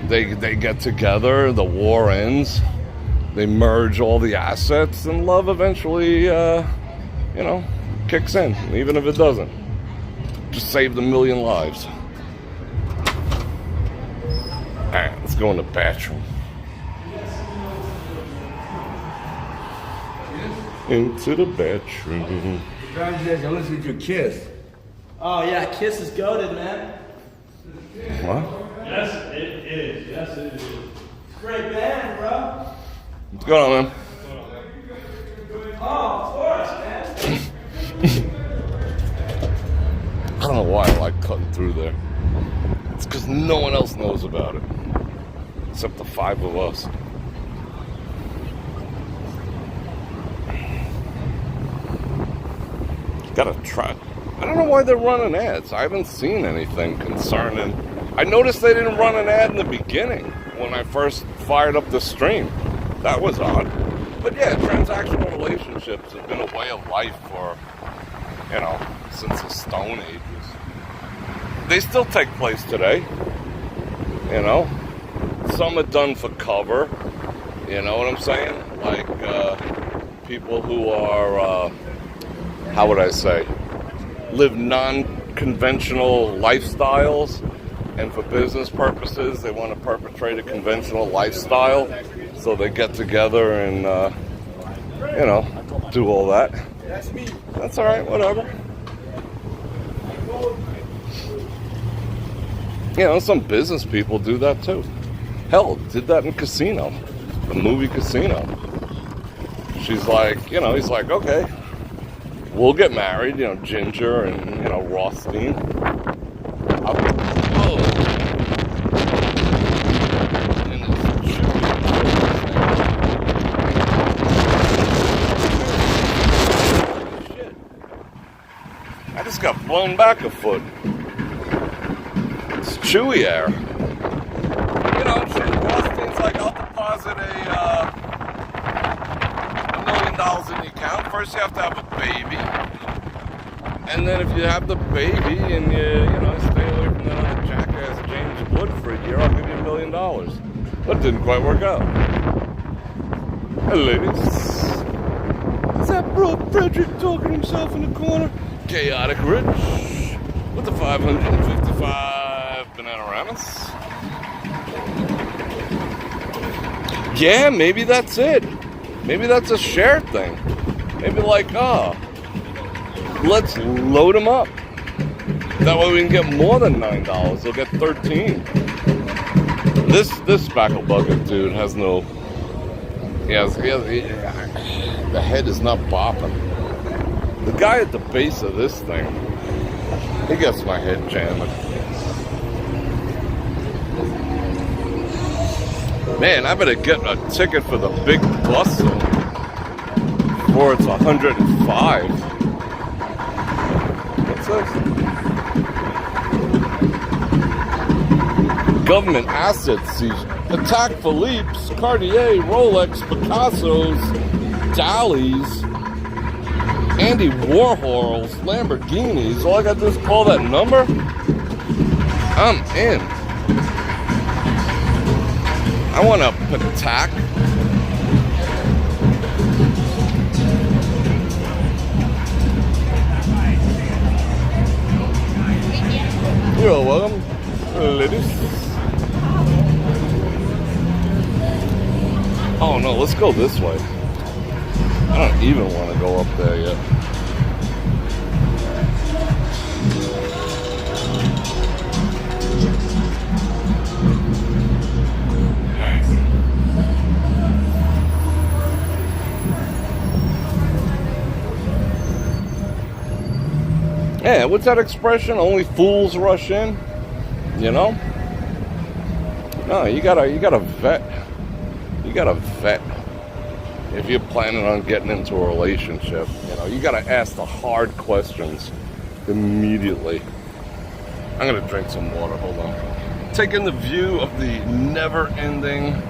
they get together, the war ends, they merge all the assets, and love eventually, kicks in, even if it doesn't. Just saved 1 million lives. Alright, let's go in the bathroom. Into the bedroom. John says, I listen to Kiss. Oh yeah, Kiss is goated, man. What? Yes, it is. Yes, it is. It's a great band, bro. What's going on, man? Oh, of course, man. I don't know why I like cutting through there. It's because no one else knows about it. Except the 5 of us. Gotta try. I don't know why they're running ads. I haven't seen anything concerning. I noticed they didn't run an ad in the beginning when I first fired up the stream. That was odd. But yeah, transactional relationships have been a way of life for, since the Stone Ages. They still take place today. Some are done for cover. You know what I'm saying? Like people who are, how would I say, live non-conventional lifestyles, and for business purposes they want to perpetrate a conventional lifestyle, so they get together and do all that. That's me. That's all right, whatever. Some business people do that too. Hell, did that in Casino, the movie Casino. She's like, he's like, okay, we'll get married, Ginger and, Rothstein. I just got blown back a foot. It's chewy air. Rothstein's like, I'll deposit $1 million in the account. First you have to have a baby. And then if you have the baby and you stay away from that other jackass James Wood for a year, I'll give you $1 million. But it didn't quite work out. Hey, ladies. Is that Bror Fredrik talking himself in the corner? Chaotic Rich with the 555 Bananaramas. Yeah, maybe that's it. Maybe that's a share thing. Maybe like, let's load them up. That way we can get more than $9. They'll get 13. This spackle bucket dude has no. The head is not bopping. The guy at the base of this thing, he gets my head jamming. Man, I better get a ticket for the big bus soon. Before it's 105. What's this? Government asset seizure. Attack Philippe's, Cartier, Rolex, Picasso's, Dally's, Andy Warhol's, Lamborghinis. All I gotta do is call that number. I'm in. I want a Patek. You're welcome, ladies. Oh no, let's go this way. I don't even want to go up there yet. Yeah, what's that expression? Only fools rush in. You know? No, you gotta vet. You gotta vet. If you're planning on getting into a relationship, you gotta ask the hard questions immediately. I'm gonna drink some water. Hold on. Taking the view of the never-ending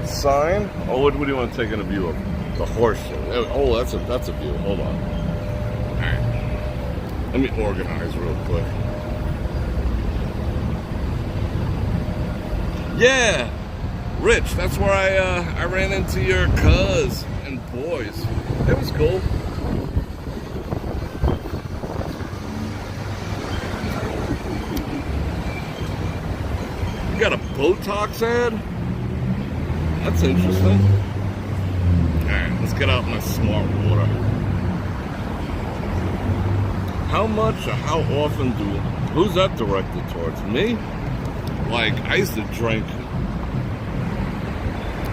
sign. Oh, what do you want to take in a view of? The horseshoe. Oh, that's a view. Hold on. All right. Let me organize real quick. Yeah, Rich, that's where I ran into your cuz and boys. It was cool. You got a Botox ad? That's interesting. Alright, let's get out my smart water. How much or how often who's that directed towards? Me? Like, I used to drink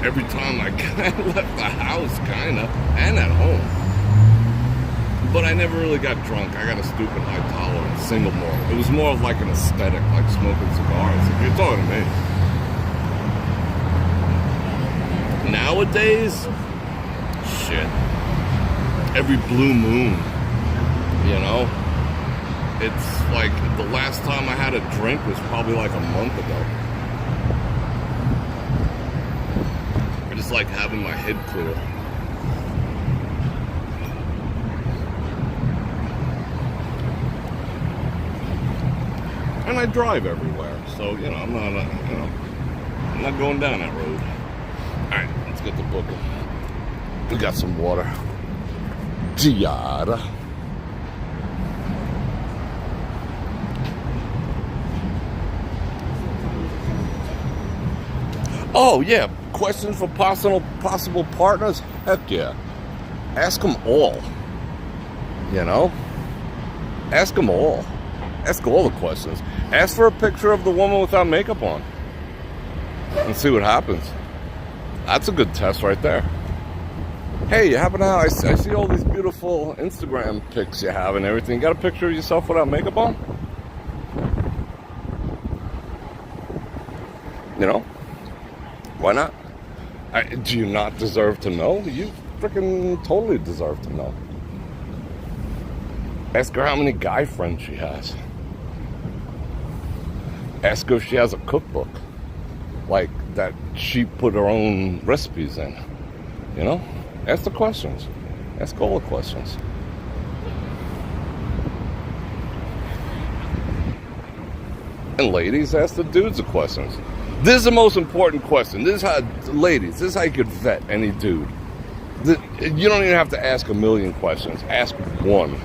every time I left the house, kinda, and at home. But I never really got drunk. I got a stupid high tolerance, single malt. It was more of like an aesthetic, like smoking cigars, if you're talking to me. Nowadays, shit. Every blue moon, It's like the last time I had a drink was probably like a month ago. I just like having my head clear. And I drive everywhere, so I'm not going down that road. All right, let's get the booking. We got some water. Giada. Oh, yeah. Questions for possible partners? Heck yeah. Ask them all. Ask them all. Ask all the questions. Ask for a picture of the woman without makeup on. And see what happens. That's a good test right there. Hey, you happen to I see all these beautiful Instagram pics you have and everything. Got a picture of yourself without makeup on? Why not? Do you not deserve to know? You freaking totally deserve to know. Ask her how many guy friends she has. Ask her if she has a cookbook. Like, that she put her own recipes in. Ask the questions. Ask all the questions. And ladies, ask the dudes the questions. This is the most important question. This is how, ladies, this is how you could vet any dude. You don't even have to ask a million questions. Ask one.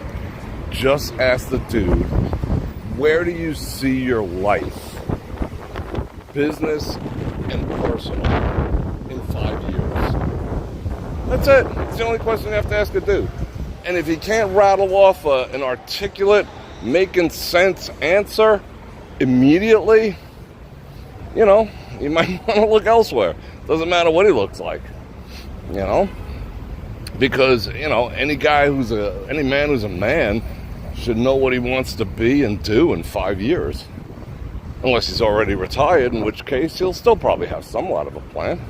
Just ask the dude, where do you see your life, business and personal, in 5 years? That's it. It's the only question you have to ask a dude. And if he can't rattle off an articulate, making sense answer immediately, you know, you might want to look elsewhere. Doesn't matter what he looks like, you know, because, you know, any man who's a man should know what he wants to be and do in 5 years, unless he's already retired, in which case he'll still probably have somewhat of a plan.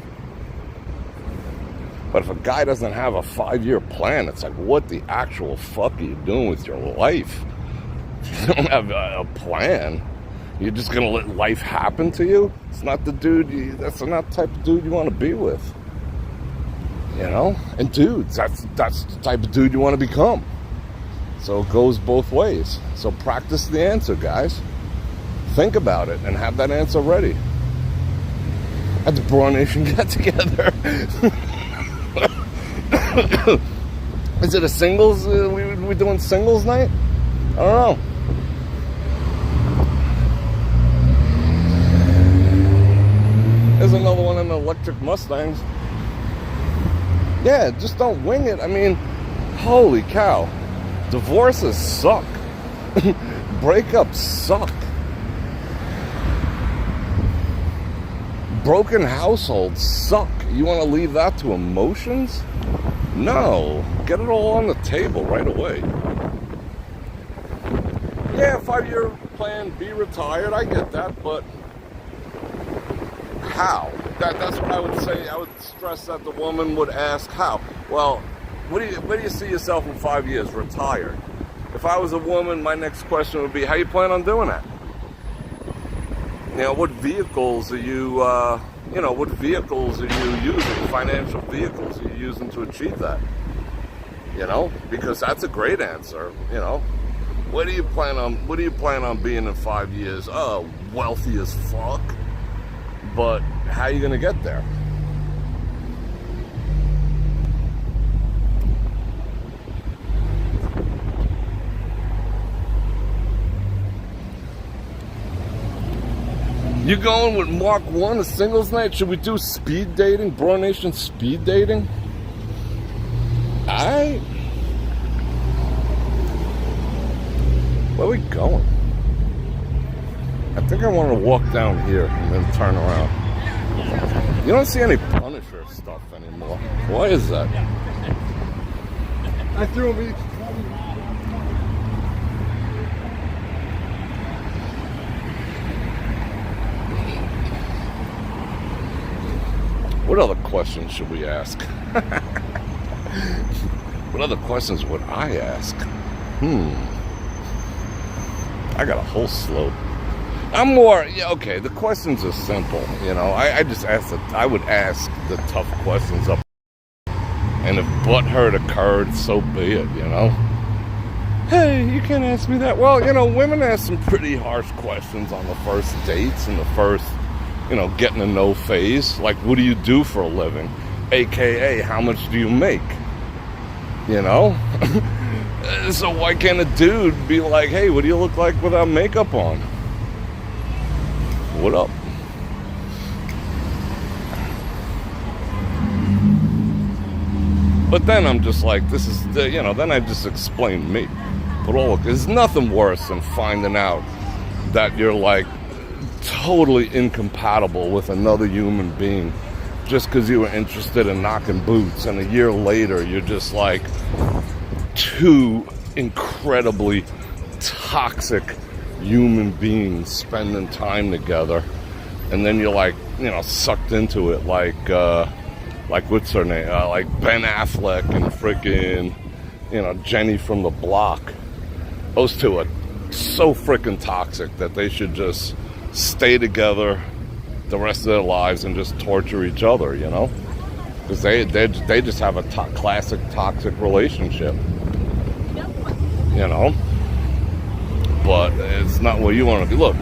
But if a guy doesn't have a 5-year plan, it's like, what the actual fuck are you doing with your life? If you don't have a plan, you're just going to let life happen to you? It's not the dude, that's not the type of dude you want to be with. You know? And dudes, that's the type of dude you want to become. So it goes both ways. So practice the answer, guys. Think about it and have that answer ready. At the Bror Nation get-together. Is it a singles? We doing singles night? I don't know. There's another one in the electric Mustangs. Yeah, just don't wing it. I mean, holy cow. Divorces suck. Breakups suck. Broken households suck. You want to leave that to emotions? No. Get it all on the table right away. Yeah, 5-year plan, be retired. I get that, but how? That's what I would say. I would stress that the woman would ask how. Well, where do you see yourself in 5 years? Retired. If I was a woman, my next question would be, how you plan on doing that? You know, what vehicles are you, what vehicles are you using? Financial vehicles are you using to achieve that? You know, because that's a great answer. You know, what do you plan on being in 5 years? Wealthy as fuck. But how are you going to get there? You going with Mark 1, a singles night? Should we do speed dating? Bror Nation speed dating? Alright. Where are we going? I think I want to walk down here and then turn around. You don't see any Punisher stuff anymore. Why is that? I threw him each. What other questions should we ask? What other questions would I ask? I got a whole slope. I'm more, okay, the questions are simple, you know. I just I would ask the tough questions up. And if butthurt occurred, so be it, you know. Hey, you can't ask me that. Well, you know, women ask some pretty harsh questions on the first dates and the first, getting to know phase. Like, what do you do for a living? AKA, how much do you make? You know? So why can't a dude be like, hey, what do you look like without makeup on? What up? But then I'm just like, this is, then I just explain me. But look, there's nothing worse than finding out that you're like totally incompatible with another human being just because you were interested in knocking boots, and a year later you're just like two incredibly toxic human beings spending time together, and then you're like, sucked into it like what's her name? Like Ben Affleck and freaking, Jenny from the Block. Those two are so freaking toxic that they should just stay together the rest of their lives and just torture each other, because they just have a classic toxic relationship, But it's not what you want to do. Look,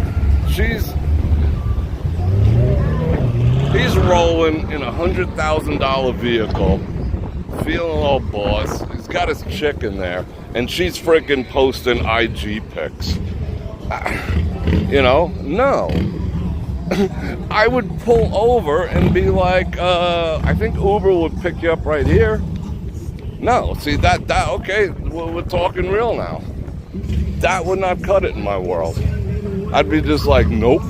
He's rolling in a $100,000 vehicle, feeling all boss. He's got his chick in there, and she's freaking posting IG pics. You know, no. I would pull over and be like, I think Uber would pick you up right here. No, see that okay, we're talking real now. That would not cut it in my world. I'd be just like, nope.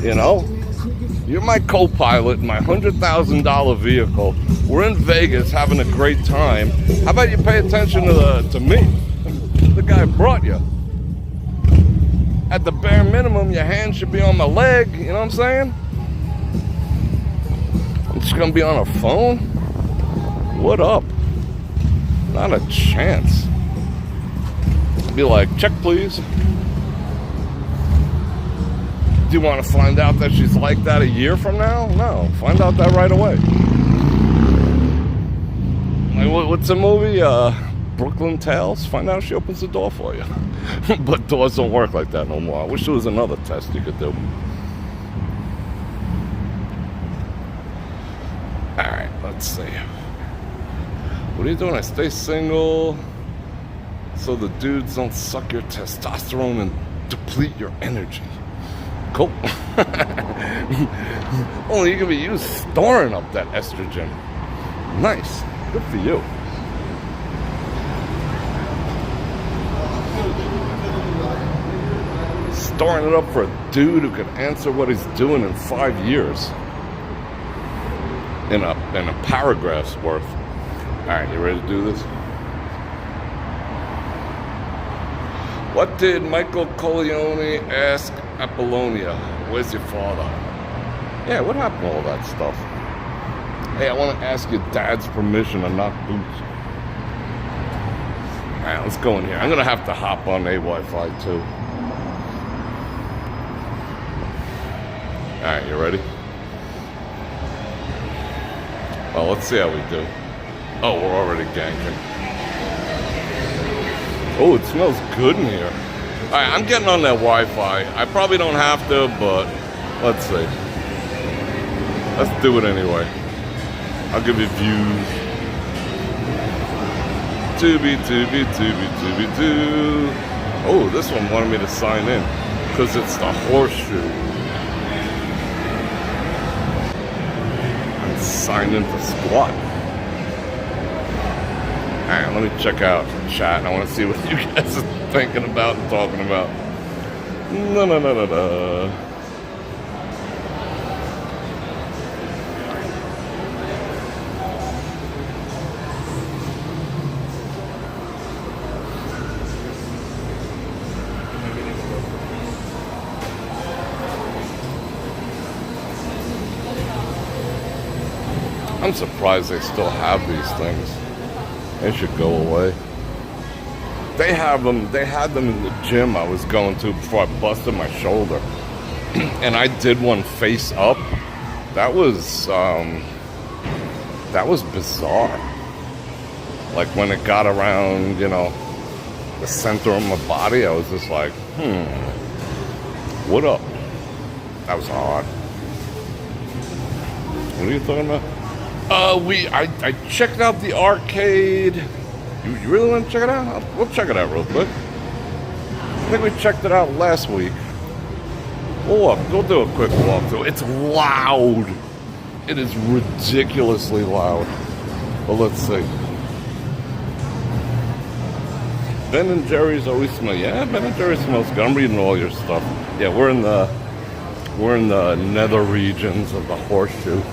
You know, you're my co-pilot in my $100,000 vehicle. We're in Vegas having a great time. How about you pay attention to me, the guy who brought you? At the bare minimum, your hand should be on my leg. You know what I'm saying? I'm just gonna be on a phone. What up? Not a chance. Be like, check please. Do you want to find out that she's like that a year from now? No, find out that right away. Like, what's the movie? Brooklyn Tales? Find out if she opens the door for you. But doors don't work like that no more. I wish there was another test you could do. Alright, let's see. What are you doing? I stay single so the dudes don't suck your testosterone and deplete your energy. Cool. Only you can be used storing up that estrogen. Nice. Good for you. Storing it up for a dude who can answer what he's doing in 5 years. In a paragraph's worth. Alright, you ready to do this? What did Michael Corleone ask Apollonia? Where's your father? Yeah, what happened to all that stuff? Hey, I want to ask your dad's permission to knock boots. Alright, let's go in here. I'm going to have to hop on a Wi-Fi too. Alright, you ready? Well, let's see how we do. Oh, we're already ganking. Oh, it smells good in here. Alright, I'm getting on that Wi-Fi. I probably don't have to, but let's see. Let's do it anyway. I'll give you views. Tubi. Oh, this one wanted me to sign in because it's the horseshoe. I'm signed in for squat. Alright, let me check out chat. I want to see what you guys are thinking about and talking about. No. I'm surprised they still have these things. They should go away. They had them in the gym I was going to before I busted my shoulder. And I did one face up. That was bizarre. Like when it got around, you know, the center of my body, I was just like, what up? That was hard. What are you talking about? I checked out the arcade. You really want to check it out? We'll check it out real quick. I think we checked it out last week. We'll do a quick walkthrough. It's loud. It is ridiculously loud. But let's see. Ben & Jerry's always smell. Yeah, Ben & Jerry's smells good. I'm reading all your stuff. Yeah, we're in the nether regions of the horseshoe.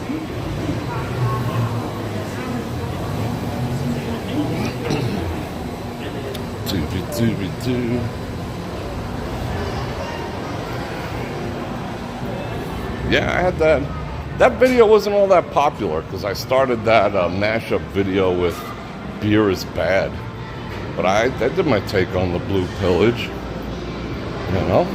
Yeah, I had that. That video wasn't all that popular because I started that mashup video with beer is bad. But I did my take on the blue pillage. You know?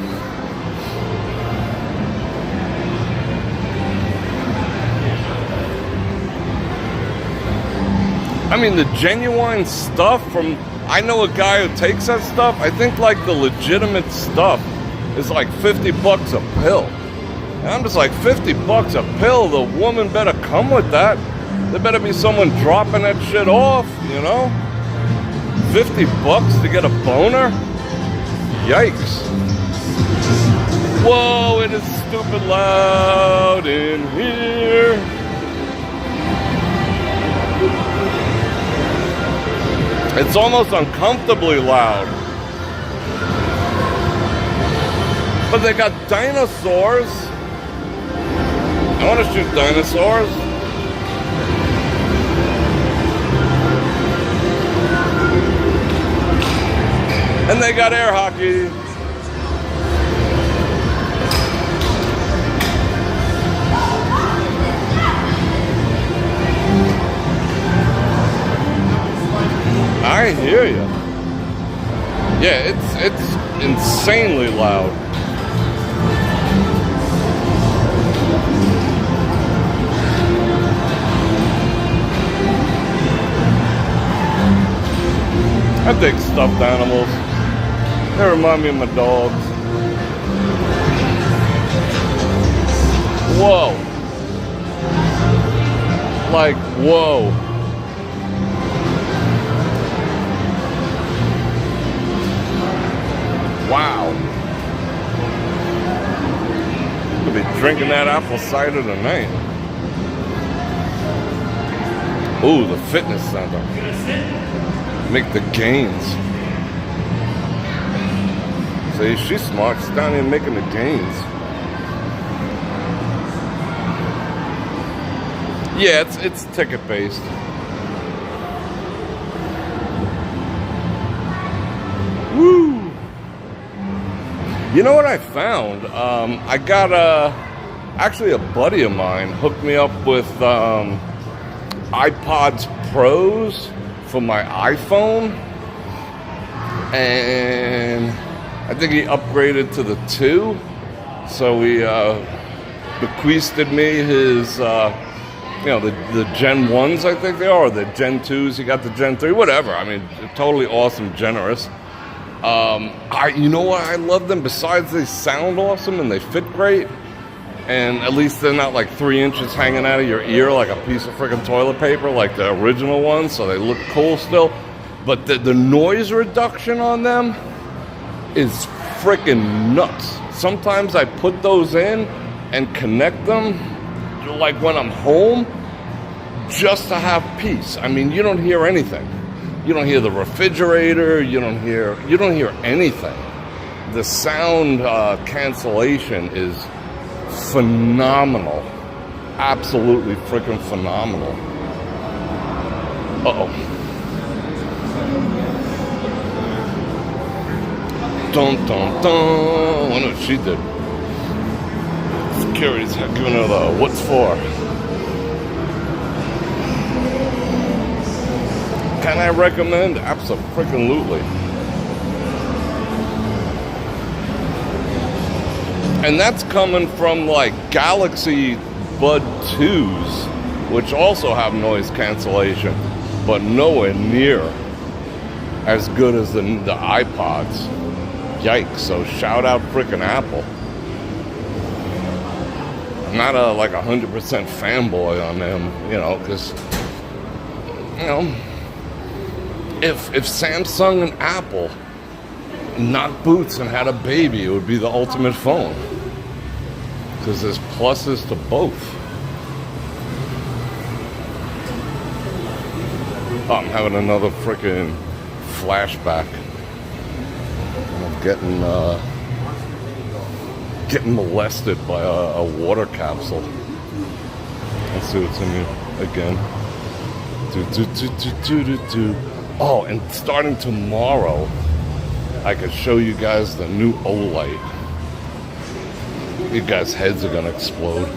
I mean, the genuine stuff from... I know a guy who takes that stuff. I think, like, the legitimate stuff is like 50 bucks a pill. And I'm just like, 50 bucks a pill? The woman better come with that. There better be someone dropping that shit off, you know? 50 bucks to get a boner? Yikes. Whoa, it is stupid loud in here. It's almost uncomfortably loud. But they got dinosaurs. I want to shoot dinosaurs. And they got air hockey. I hear you. Yeah, it's insanely loud. I dig stuffed animals. They remind me of my dogs. Whoa. Like, whoa. Wow. I'll be drinking that apple cider tonight. Ooh, the fitness center. Make the gains. See, she's smart. She's down here making the gains. Yeah, it's ticket based. Woo! You know what I found? I got actually a buddy of mine hooked me up with iPods Pros for my iPhone, and I think he upgraded to the 2, so he bequeathed me his, the Gen 1s, I think they are, or the Gen 2s. He got the Gen 3, whatever. I mean, totally awesome, generous. You know what? I love them. Besides, they sound awesome and they fit great. And at least they're not like 3 inches hanging out of your ear like a piece of freaking toilet paper like the original ones, so they look cool still. But the noise reduction on them is freaking nuts. Sometimes I put those in and connect them like when I'm home just to have peace. I mean, you don't hear anything. You don't hear the refrigerator, you don't hear anything. The sound cancellation is phenomenal. Absolutely freaking phenomenal. Uh-oh. Dun dun dun. I wonder what she did. Security's giving her the what's for. Can I recommend? Abso-freaking-lutely. And that's coming from like Galaxy Bud 2s, which also have noise cancellation, but nowhere near as good as the iPods. Yikes, so shout out frickin' Apple. I'm not like 100% fanboy on them, because, if Samsung and Apple knocked boots and had a baby, it would be the ultimate phone. Because there's pluses to both. Oh, I'm having another freaking flashback. I'm getting molested by a water capsule. Let's see what's in here again. Oh, and starting tomorrow, I can show you guys the new Olight. You guys' heads are gonna explode.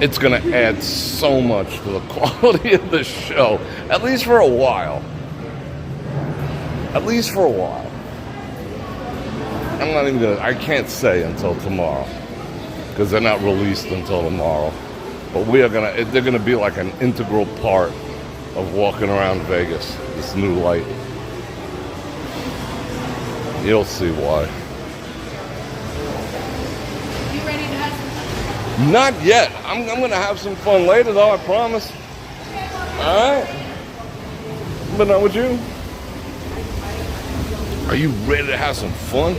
It's gonna add so much to the quality of the show, at least for a while. At least for a while. I'm not even gonna, I can't say until tomorrow, because they're not released until tomorrow. But they're gonna be like an integral part of walking around Vegas, this new light. You'll see why. Not yet. I'm gonna have some fun later, though. I promise. All right. But not with you. Are you ready to have some fun?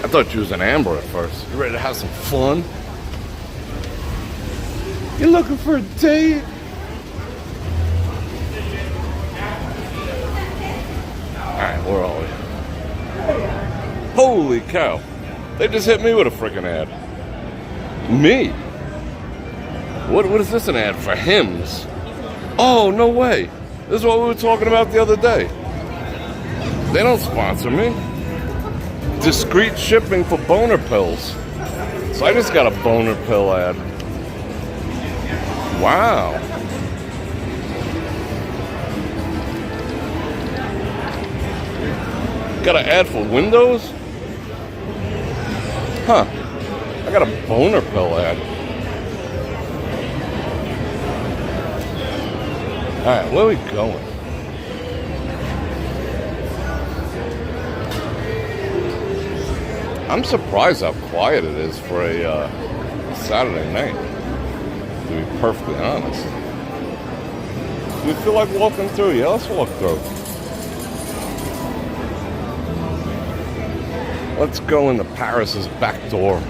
I thought you was an Amber at first. You ready to have some fun? You looking for a date? Alright, where are we? Holy cow. They just hit me with a freaking ad. Me? What is this an ad for? Hims? Oh, no way. This is what we were talking about the other day. They don't sponsor me. Discreet shipping for boner pills. So I just got a boner pill ad. Wow. Got an ad for Windows? Huh. I got a boner pill ad. Alright, where are we going? I'm surprised how quiet it is for a Saturday night, to be perfectly honest. Do you feel like walking through? Yeah, let's walk through. Let's go into Paris's back door.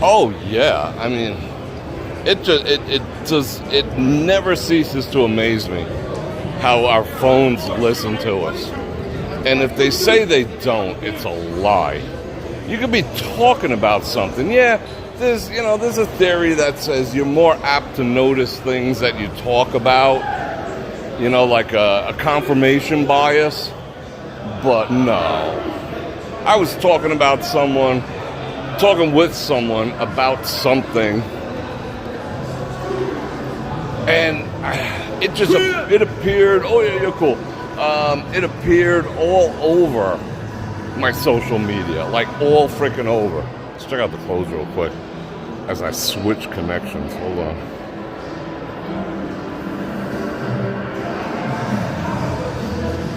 Oh yeah, I mean, it never ceases to amaze me how our phones listen to us. And if they say they don't, it's a lie. You could be talking about something. Yeah, there's a theory that says you're more apt to notice things that you talk about, like a confirmation bias. But no. I was talking with someone about something, and it appeared, oh yeah, you're cool. It appeared all over my social media, like all freaking over. Let's check out the clothes real quick as I switch connections. Hold on.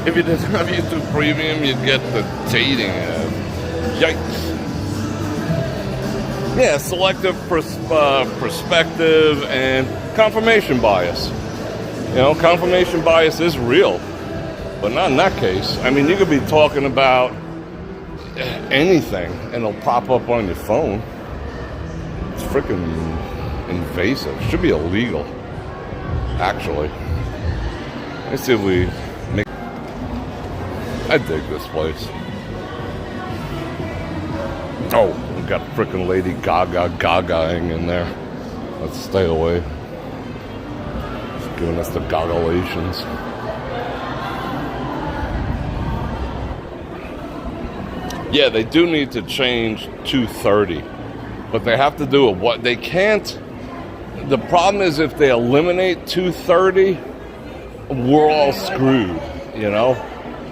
If you didn't have YouTube Premium, you'd get the dating ad. Yikes. Yeah, selective perspective and confirmation bias. Confirmation bias is real, but not in that case. I mean, you could be talking about anything and it'll pop up on your phone. It's freaking invasive. It should be illegal, actually. Let's see if we make... I dig this place. Oh, we've got freaking Lady Gaga-ing in there. Let's stay away. It's giving us the goggulations. Yeah, they do need to change 230, but they have to do it. What they can't. The problem is if they eliminate 230, we're all screwed.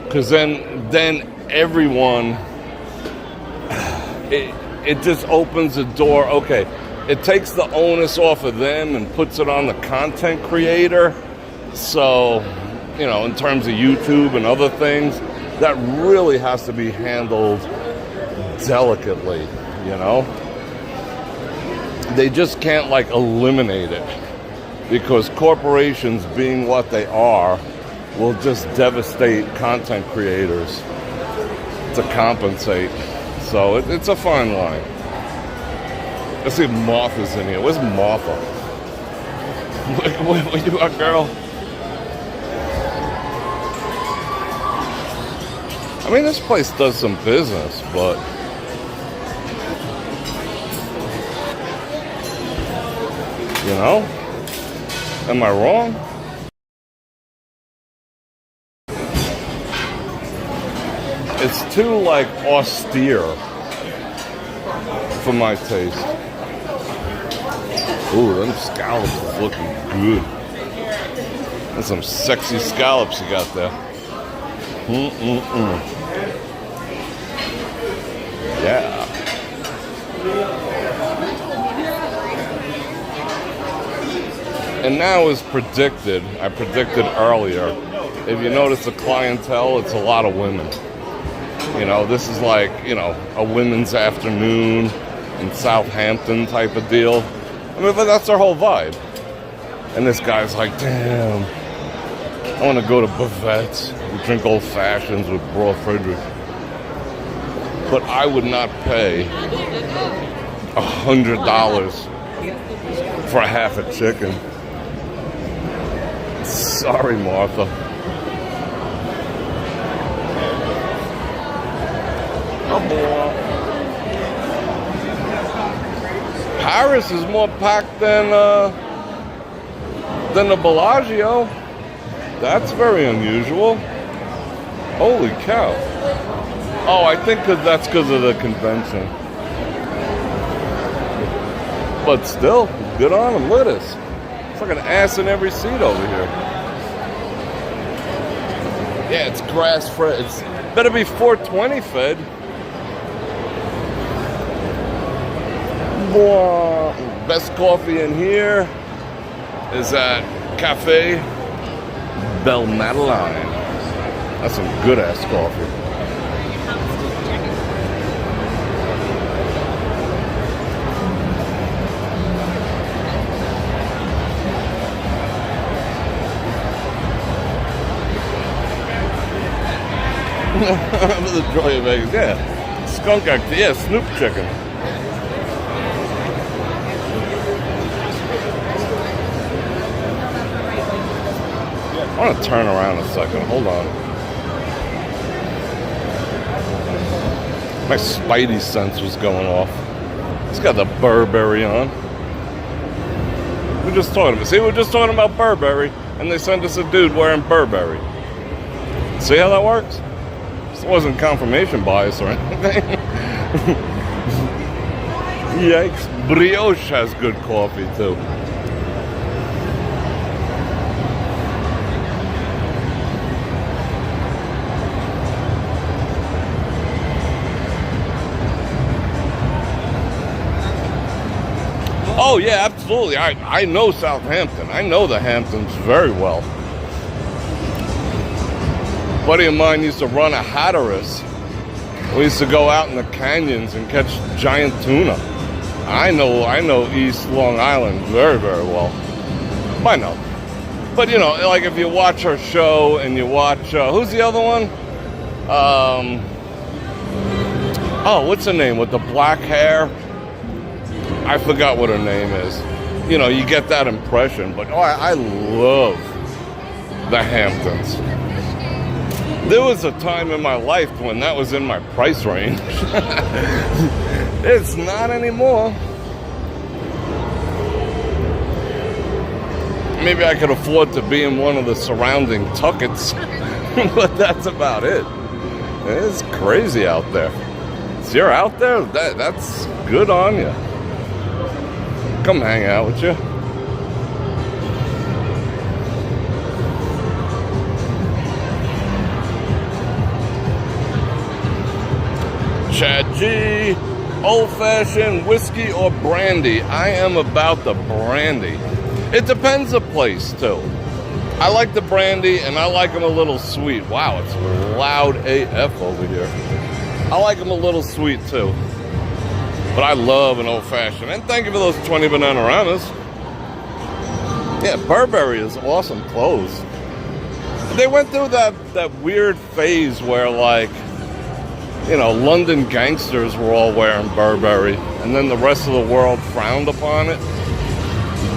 Because then everyone. It just opens the door. Okay, it takes the onus off of them and puts it on the content creator. So, in terms of YouTube and other things, that really has to be handled delicately, They just can't, eliminate it. Because corporations, being what they are, will just devastate content creators to compensate. So it's a fine line. Let's see if Martha's in here. Where's Martha? Where you at, girl? I mean, this place does some business, but... Am I wrong? It's too, austere for my taste. Ooh, them scallops is looking good. There's some sexy scallops you got there. Yeah. And now as predicted, I predicted earlier, if you notice the clientele, it's a lot of women. You know, this is like, you know, a women's afternoon in Southampton type of deal. I mean, but that's our whole vibe. And this guy's like, damn, I want to go to Buvet's and drink old fashions with Bror Fredrik. But I would not pay $100 for a half a chicken. Sorry, Martha. Oh boy. Paris is more packed than the Bellagio. That's very unusual. Holy cow. Oh, I think that's because of the convention. But still, good on them. Look at this. It's like an ass in every seat over here. Yeah, it's grass fed. It's better be 420 fed. Boy, best coffee in here is at Cafe Belle Madeleine. That's some good ass coffee. The joy of Vegas, yeah. Skunk act, yeah, Snoop chicken. I want to turn around a second. Hold on. My spidey sense was going off. It's got the Burberry on. We're just talking about Burberry, and they sent us a dude wearing Burberry. See how that works? This wasn't confirmation bias or anything. Yikes. Brioche has good coffee too. Oh yeah, absolutely. I know Southampton. I know the Hamptons very well. A buddy of mine used to run a Hatteras. We used to go out in the canyons and catch giant tuna. I know East Long Island very, very well. I know. But you know, like if you watch her show and you watch who's the other one? Oh, what's her name with the black hair? I forgot what her name is. You know, you get that impression. But I love the Hamptons. There was a time in my life when that was in my price range. It's not anymore. Maybe I could afford to be in one of the surrounding tuckets, but that's about it. It's crazy out there. So you're out there, that's good on you. Come hang out with you. Chad G, old-fashioned whiskey or brandy? I am about the brandy. It depends the place, too. I like the brandy, and I like them a little sweet. Wow, it's loud AF over here. I like them a little sweet, too. But I love an old-fashioned. And thank you for those 20 Bananaramas. Yeah, Burberry is awesome clothes. They went through that weird phase where, like, you know, London gangsters were all wearing Burberry, and then the rest of the world frowned upon it.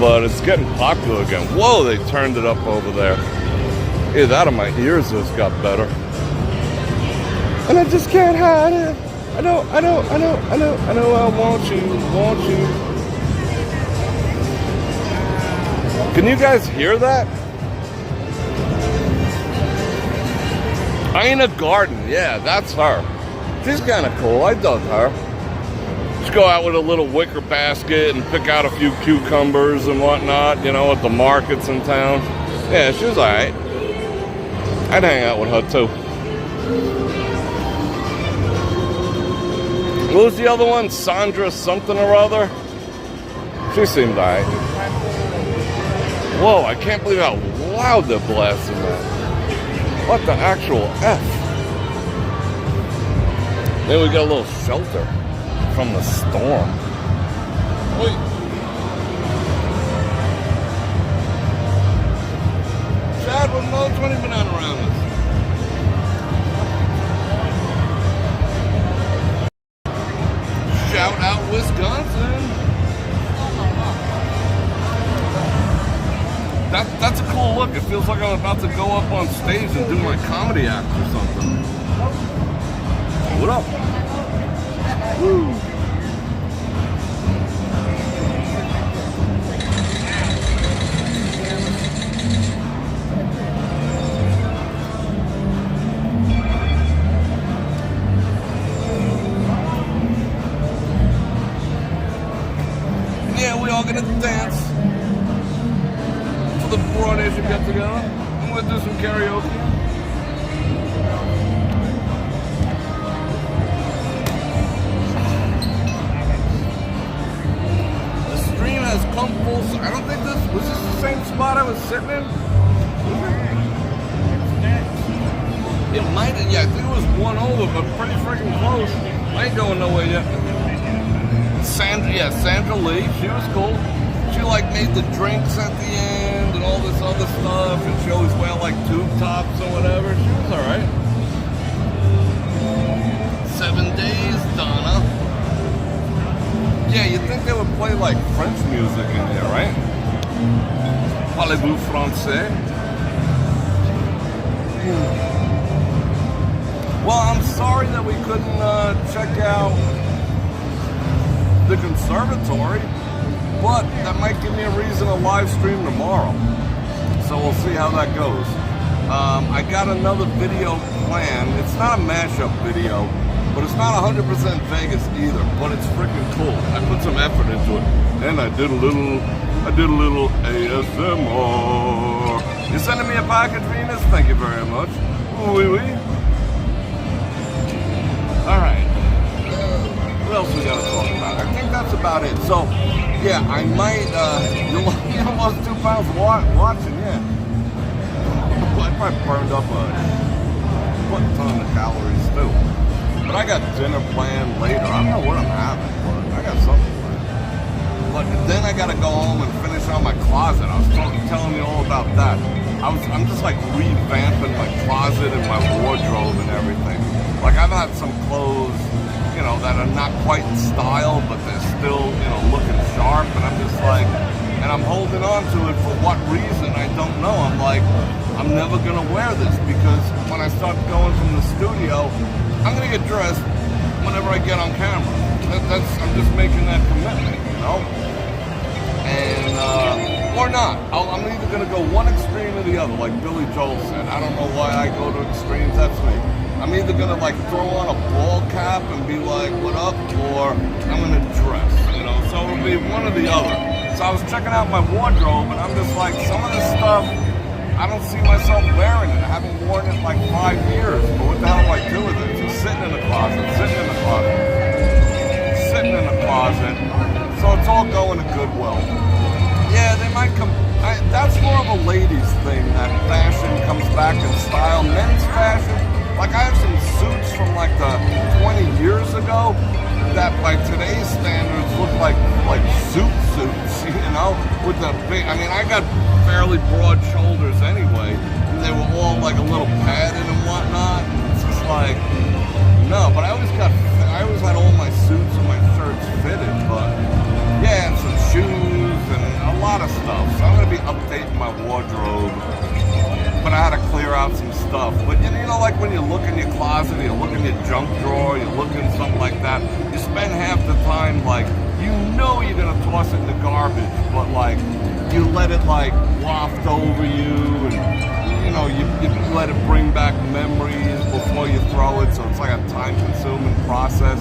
But it's getting popular again. Whoa, they turned it up over there. Either that or my ears just got better. And I just can't hide it. I know, I want you. Can you guys hear that? Ina Garden, yeah, that's her. She's kind of cool. I dug her. Just go out with a little wicker basket and pick out a few cucumbers and whatnot, you know, at the markets in town. Yeah, she was alright. I'd hang out with her too. What was the other one? Sandra something or other? She seemed alright. Whoa, I can't believe how loud they're blasting that. What the actual F? Then we got a little shelter from the storm. Wait. Chad with Mo 20 banana around us. Shout out Wisconsin. That's a cool look. It feels like I'm about to go up on stage and do my comedy act or something. What up? Woo. Yeah, we all gonna dance for the Bror Nation get together. I'm gonna do some karaoke. The stream has come full. I don't think this was this the same spot I was sitting in. It might have, yeah, I think it was one over, but pretty freaking close. I ain't going nowhere yet. Sandra Lee, she was cool. She like made the drinks at the end and all this other stuff, and she always wear like tube tops or whatever. She was alright. 7 days, Donna. Yeah, you'd think they would play like French music in here, right? Parlez-vous français? Well, I'm sorry that we couldn't check out the conservatory, but that might give me a reason to live stream tomorrow. So we'll see how that goes. I got another video planned. It's not a mashup video, but it's not 100% Vegas either, but it's freaking cool. I put some effort into it, and I did a little ASMR. You're sending me a package, Venus? Thank you very much. Oui, oui. All right. What else we gotta talk about? I think that's about it. So, yeah, I might, you lost 2 pounds watching, yeah. Well, I probably burned up a ton of calories too. But I got dinner planned later. I don't know what I'm having, but I got something planned. But then I gotta go home and finish on my closet. I was telling you all about that. I'm just like revamping my closet and my wardrobe and everything. Like I've had some clothes, you know, that are not quite in style, but they're still, you know, looking sharp. And I'm just like, and I'm holding on to it for what reason, I don't know. I'm like, I'm never gonna wear this because when I start going from the studio, I'm gonna get dressed whenever I get on camera. I'm just making that commitment, you know? And, or not. I'm either gonna go one extreme or the other, like Billy Joel said. I don't know why I go to extremes, that's me. I'm either gonna like throw on a ball cap and be like, what up? Or I'm gonna dress, you know? So it'll be one or the other. So I was checking out my wardrobe and I'm just like, some of this stuff, I don't see myself wearing it. I haven't worn it like 5 years. But what the hell do I do with it? Just sitting in the closet, sitting in the closet, sitting in the closet. So it's all going to Goodwill. Yeah, they might come. That's more of a ladies thing, that fashion comes back in style. Men's fashion, like I have some suits from like the 20 years ago that by today's standards look like suits, you know, with the big, I mean, I got fairly broad shoulders anyway, and they were all like a little padded and whatnot. It's just like, no, but I always had all my suits and my shirts fitted, but yeah, and some shoes and a lot of stuff. So I'm gonna be updating my wardrobe, but I had to clear out some stuff. But you know, like when you look in your closet, you look in your junk drawer, you look in something like that, you spend half the time like, you know you're gonna toss it in the garbage, but like, you let it like waft over you, and you know, you let it bring back memories before you throw it, so it's like a time-consuming process.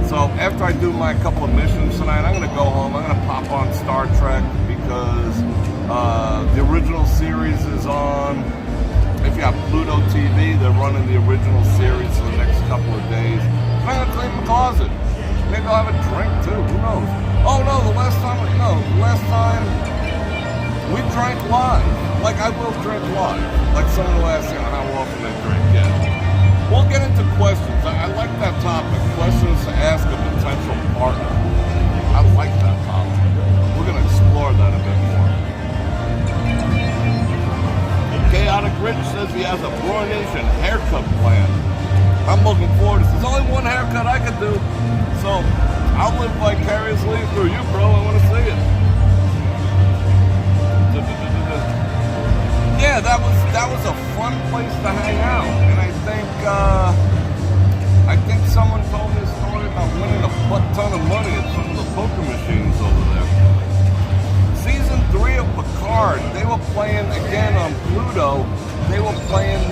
So after I do my couple of missions tonight, I'm gonna go home, I'm gonna pop on Star Trek, because the original series is on. If you have Pluto TV, they're running the original series for the next couple of days. I'm gonna clean my closet. Maybe I'll have a drink too, who knows? Oh no, the last time We drank live. Like, I will drink live. Like someone who asks, how often I drink. Yeah. We'll get into questions. I like that topic. Questions to ask a potential partner. I like that topic. We're going to explore that a bit more. Chaotic Rich says he has a Bror Nation haircut plan. I'm looking forward to this. There's only one haircut I could do. So, I'll live vicariously through you, bro. I want to see it. Yeah, that was a fun place to hang out, and I think someone told me a story about winning a butt ton of money at some of the poker machines over there. Season 3 of Picard, they were playing again on Pluto. They were playing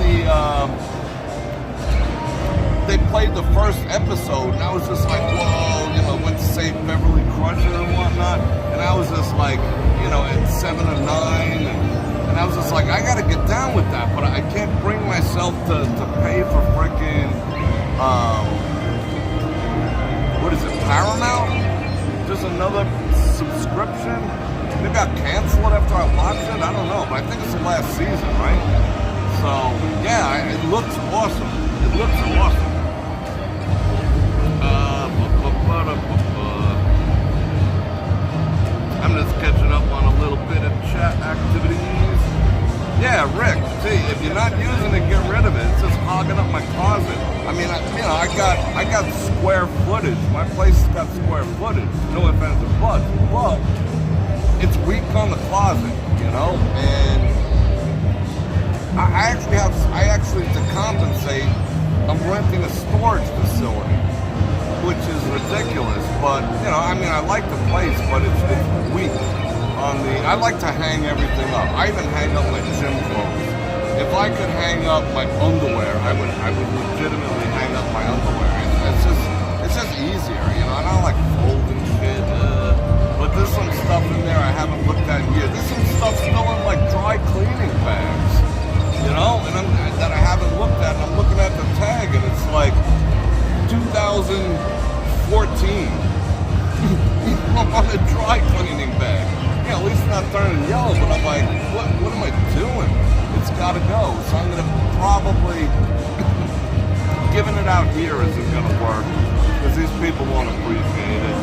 they played the first episode, and I was just like, whoa, went to save Beverly Crusher and whatnot, and I was just like, at 7 or 9, and I was just like, I gotta get down with that, but I can't bring myself to pay for freaking, what is it, Paramount? Just another subscription? Maybe I'll cancel it after I watch it? I don't know, but I think it's the last season, right? So, yeah, it looks awesome. It looks awesome. I'm just catching up on a little bit of chat activities. Yeah, Rick, see, if you're not using it, get rid of it. It's just hogging up my closet. I mean, I got square footage. My place has got square footage. No offense or buts, but it's weak on the closet, and I actually to compensate, I'm renting a storage facility, which is ridiculous, but, I like the place, but it's weak I like to hang everything up. I even hang up my gym clothes. If I could hang up my underwear, I would legitimately hang up my underwear. It's just easier, and I don't like folding shit, but there's some stuff in there I haven't looked at in years. There's some stuff still in, like, dry cleaning bags, and that I haven't looked at, and I'm looking at the tag, and it's like 2014 on a dry cleaning bag. Yeah, at least it's not turning yellow, but I'm like, what am I doing? It's got to go. So I'm going to probably, giving it out here isn't going to work, because these people won't appreciate it.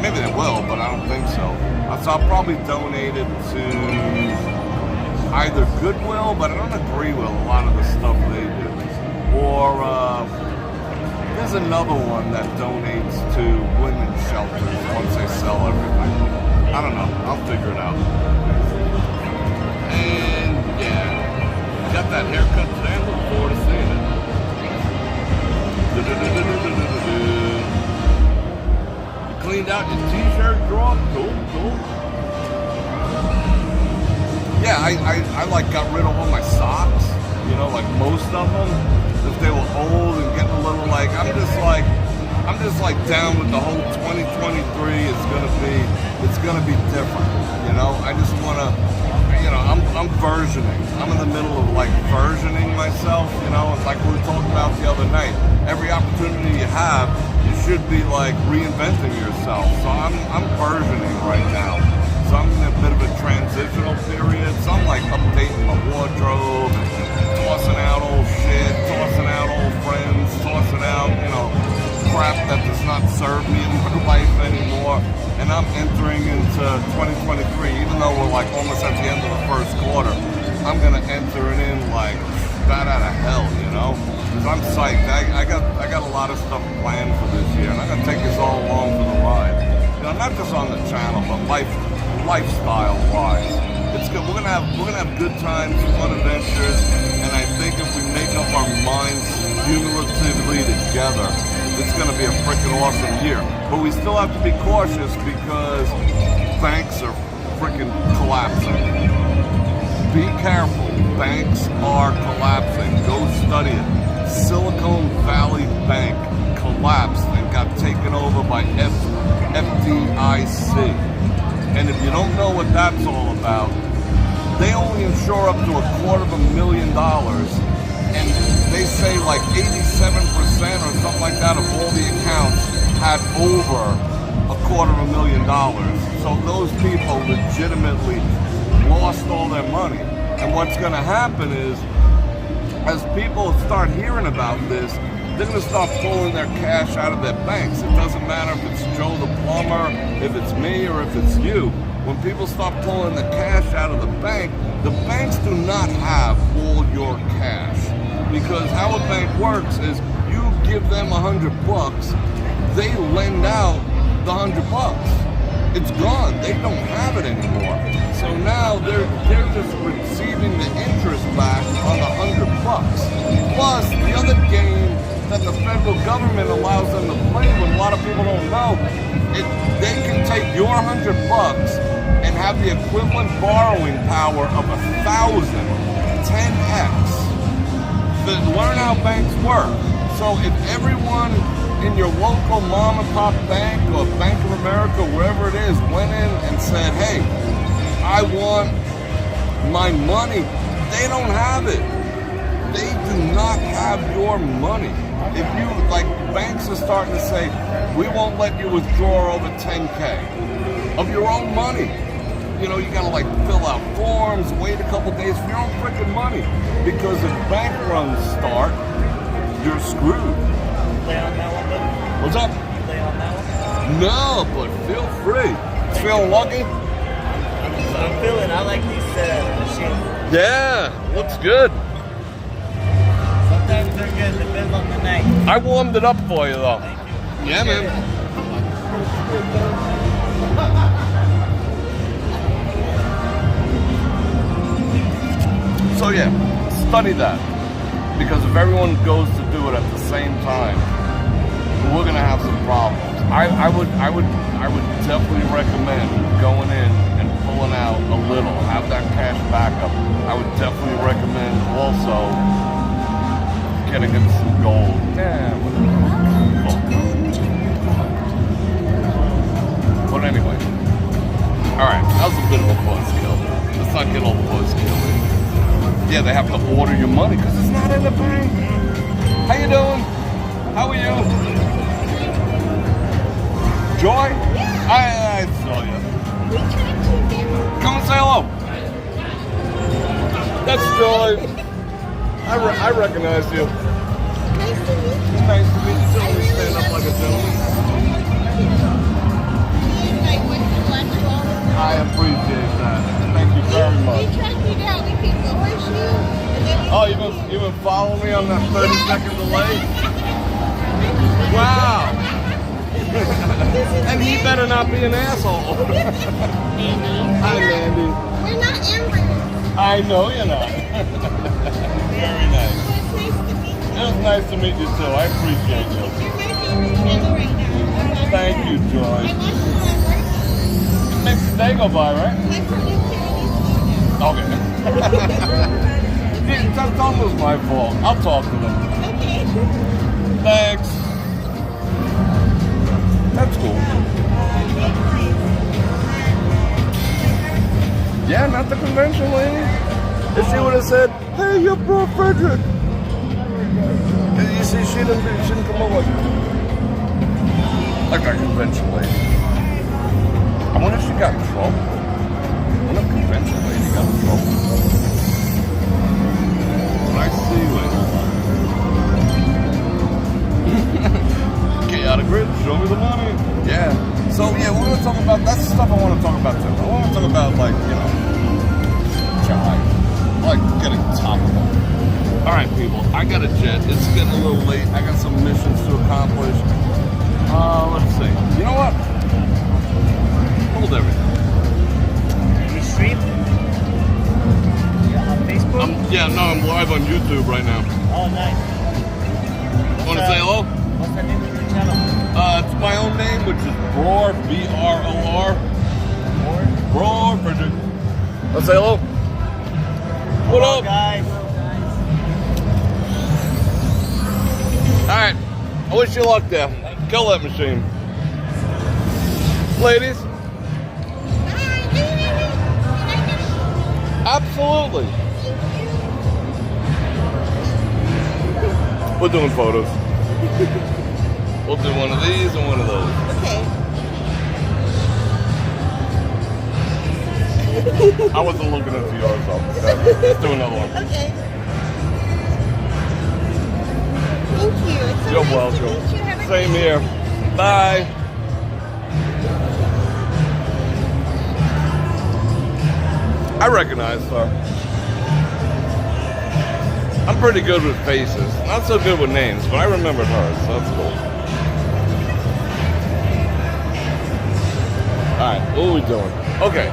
Maybe they will, but I don't think so. So I'll probably donate it to either Goodwill, but I don't agree with a lot of the stuff they do, or there's another one that donates to women's shelters once they sell everything. I don't know. I'll figure it out. And yeah, got that haircut today. I look forward to seeing it. You cleaned out your t-shirt drawer? Cool. Yeah, I like got rid of all my socks. Like most of them. If they were old and getting a little like, I'm just like down with the whole 2023. It's gonna be different. I just wanna, I'm versioning. I'm in the middle of like versioning myself. It's like we were talking about the other night. Every opportunity you have, you should be like reinventing yourself. So I'm versioning right now. So I'm in a bit of a transitional period. So I'm like updating my wardrobe, tossing out old shit, tossing out old friends, tossing out, crap that does not serve me in my life anymore. And I'm entering into 2023, even though we're like almost at the end of the first quarter, I'm gonna enter it in like bat out of hell, because I'm psyched. I got a lot of stuff planned for this year, and I'm gonna take us all along for the ride. Not just on the channel, but lifestyle-wise. It's good. We're gonna have good times, fun adventures, and I think if we make up our minds cumulatively together, it's gonna be a freaking awesome year. But we still have to be cautious because banks are freaking collapsing. Be careful. Banks are collapsing. Go study it. Silicon Valley Bank collapsed and got taken over by FDIC. And if you don't know what that's all about, they only insure up to $250,000, and they say like 87% or something like that of all the accounts had over $250,000. So those people legitimately lost all their money. And what's going to happen is, as people start hearing about this, they're going to start pulling their cash out of their banks. It doesn't matter if it's Joe the plumber, if it's me, or if it's you. When people start pulling the cash out of the banks do not have all your cash. Because how a bank works is you give them $100, they lend out the $100. It's gone. They don't have it anymore. So now they're just receiving the interest back on the $100. Plus the other game that the federal government allows them to play with, a lot of people don't know, they can take your $100 and have the equivalent borrowing power of 1,000, 10x. Learn how banks work. So if everyone in your local mom and pop bank or Bank of America, wherever it is, went in and said, hey, I want my money, they don't have it. They do not have your money. If you, like, banks are starting to say, we won't let you withdraw over 10K of your own money. You know, you gotta like fill out forms, wait a couple days for your own freaking money. Because if bank runs start, you're screwed. Play on that one, though? What's up? Play on that one? No, but feel free. Feeling lucky? I'm feeling, I like these machines. Yeah, looks good. Sometimes they're good, depends on the night. I warmed it up for you though. Yeah, man. So yeah, study that. Because if everyone goes to do it at the same time, we're gonna have some problems. I would definitely recommend going in and pulling out a little, have that cash backup. I would definitely recommend also getting into some gold. Yeah, but anyway, all right, that was a bit of a buzzkill. Let's not get all the buzzkill in. Yeah, they have to order your money because it's not in the bank. How you doing? How are you? Joy? I saw you. Come and say hello. That's Joy. I recognize you. Nice to meet you. Gentlemen, stand up like a gentleman. I appreciate that. Thank you very much. We tracked you down. We picked the horseshoe. Oh, you've been following me on that 30-second delay? Wow. And he better not be an asshole. Hi, Mandy. We're not Amber. I know you're not. Very nice. It was nice to meet you. It was nice to meet you too. I appreciate you. You're my favorite channel right now. Thank you, Joy. I watched you on work. Makes the day go by, right? My producer Okay. Tell them it was my fault. I'll talk to them. Okay. Thanks. That's cool. Yeah, not the convention lady. If she would have said, hey, you're Bror Fredrik. You see, she didn't come over like our convention lady. I wonder if she got in trouble. I wonder if convention lady got in trouble. I see you. Chaotic grid, show me the money. Yeah. So yeah, we're gonna talk about that's the stuff I want to talk about too. I want to talk about like, you know, jive. Like getting topical. Alright people, I got a jet. It's getting a little late. I got some missions to accomplish. Let's see. You know what? Hold everything. You stream? Yeah, on Facebook? I'm live on YouTube right now. Oh, nice. Want to say hello? What's the name of your channel? It's my own name, which is Bror, B-R-O-R. Bror Fredrik. Let's say hello. What up? Guys. Alright. I wish you luck there. Kill that machine. Ladies? Absolutely. We're doing photos. We'll do one of these and one of those. Okay. I wasn't looking into yours though. Let's do another one. Okay. Thank you. It's so You're nice welcome. to meet you. Have a Same great here. day. Bye. I recognize her. I'm pretty good with faces. Not so good with names, but I remembered hers, so that's cool. Alright, what are we doing? Okay,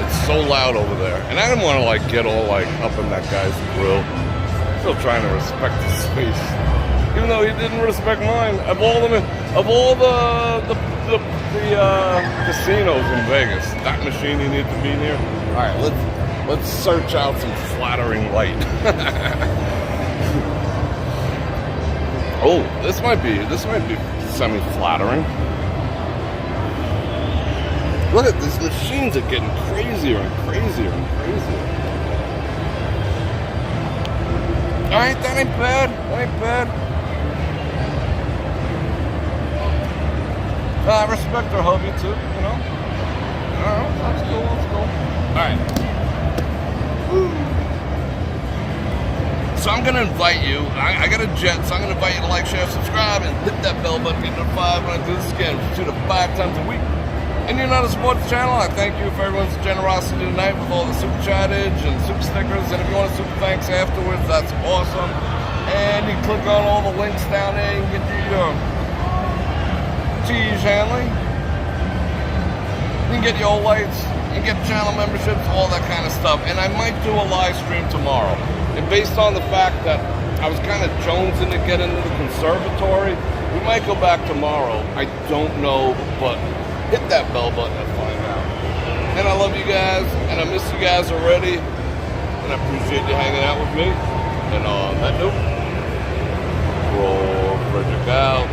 it's so loud over there. And I didn't want to like get all like up in that guy's grill. Still trying to respect his space. Even though he didn't respect mine. Of all the casinos in Vegas, that machine you need to be near. Alright, let's search out some flattering light. Oh, this might be semi-flattering. Look at these machines are getting crazier and crazier and crazier. Alright, that ain't bad. That ain't bad. I respect her hubby too, you know? That's cool, that's cool. Alright. So I'm gonna invite you, I got a jet, so I'm gonna invite you to like, share, subscribe, and hit that bell button, get notified when I do this again, 2 to 5 times a week. And you're not a support the channel, I thank you for everyone's generosity tonight with all the super chattage and super stickers, and if you want a super thanks afterwards, that's awesome. And you click on all the links down there, you can get your cheese handling. You can get your lights, you can get channel memberships, all that kind of stuff. And I might do a live stream tomorrow. And based on the fact that I was kind of jonesing to get into the conservatory, we might go back tomorrow. I don't know, but hit that bell button and find out. And I love you guys, and I miss you guys already. And I appreciate you hanging out with me. And on that note, Bror Fredrik out.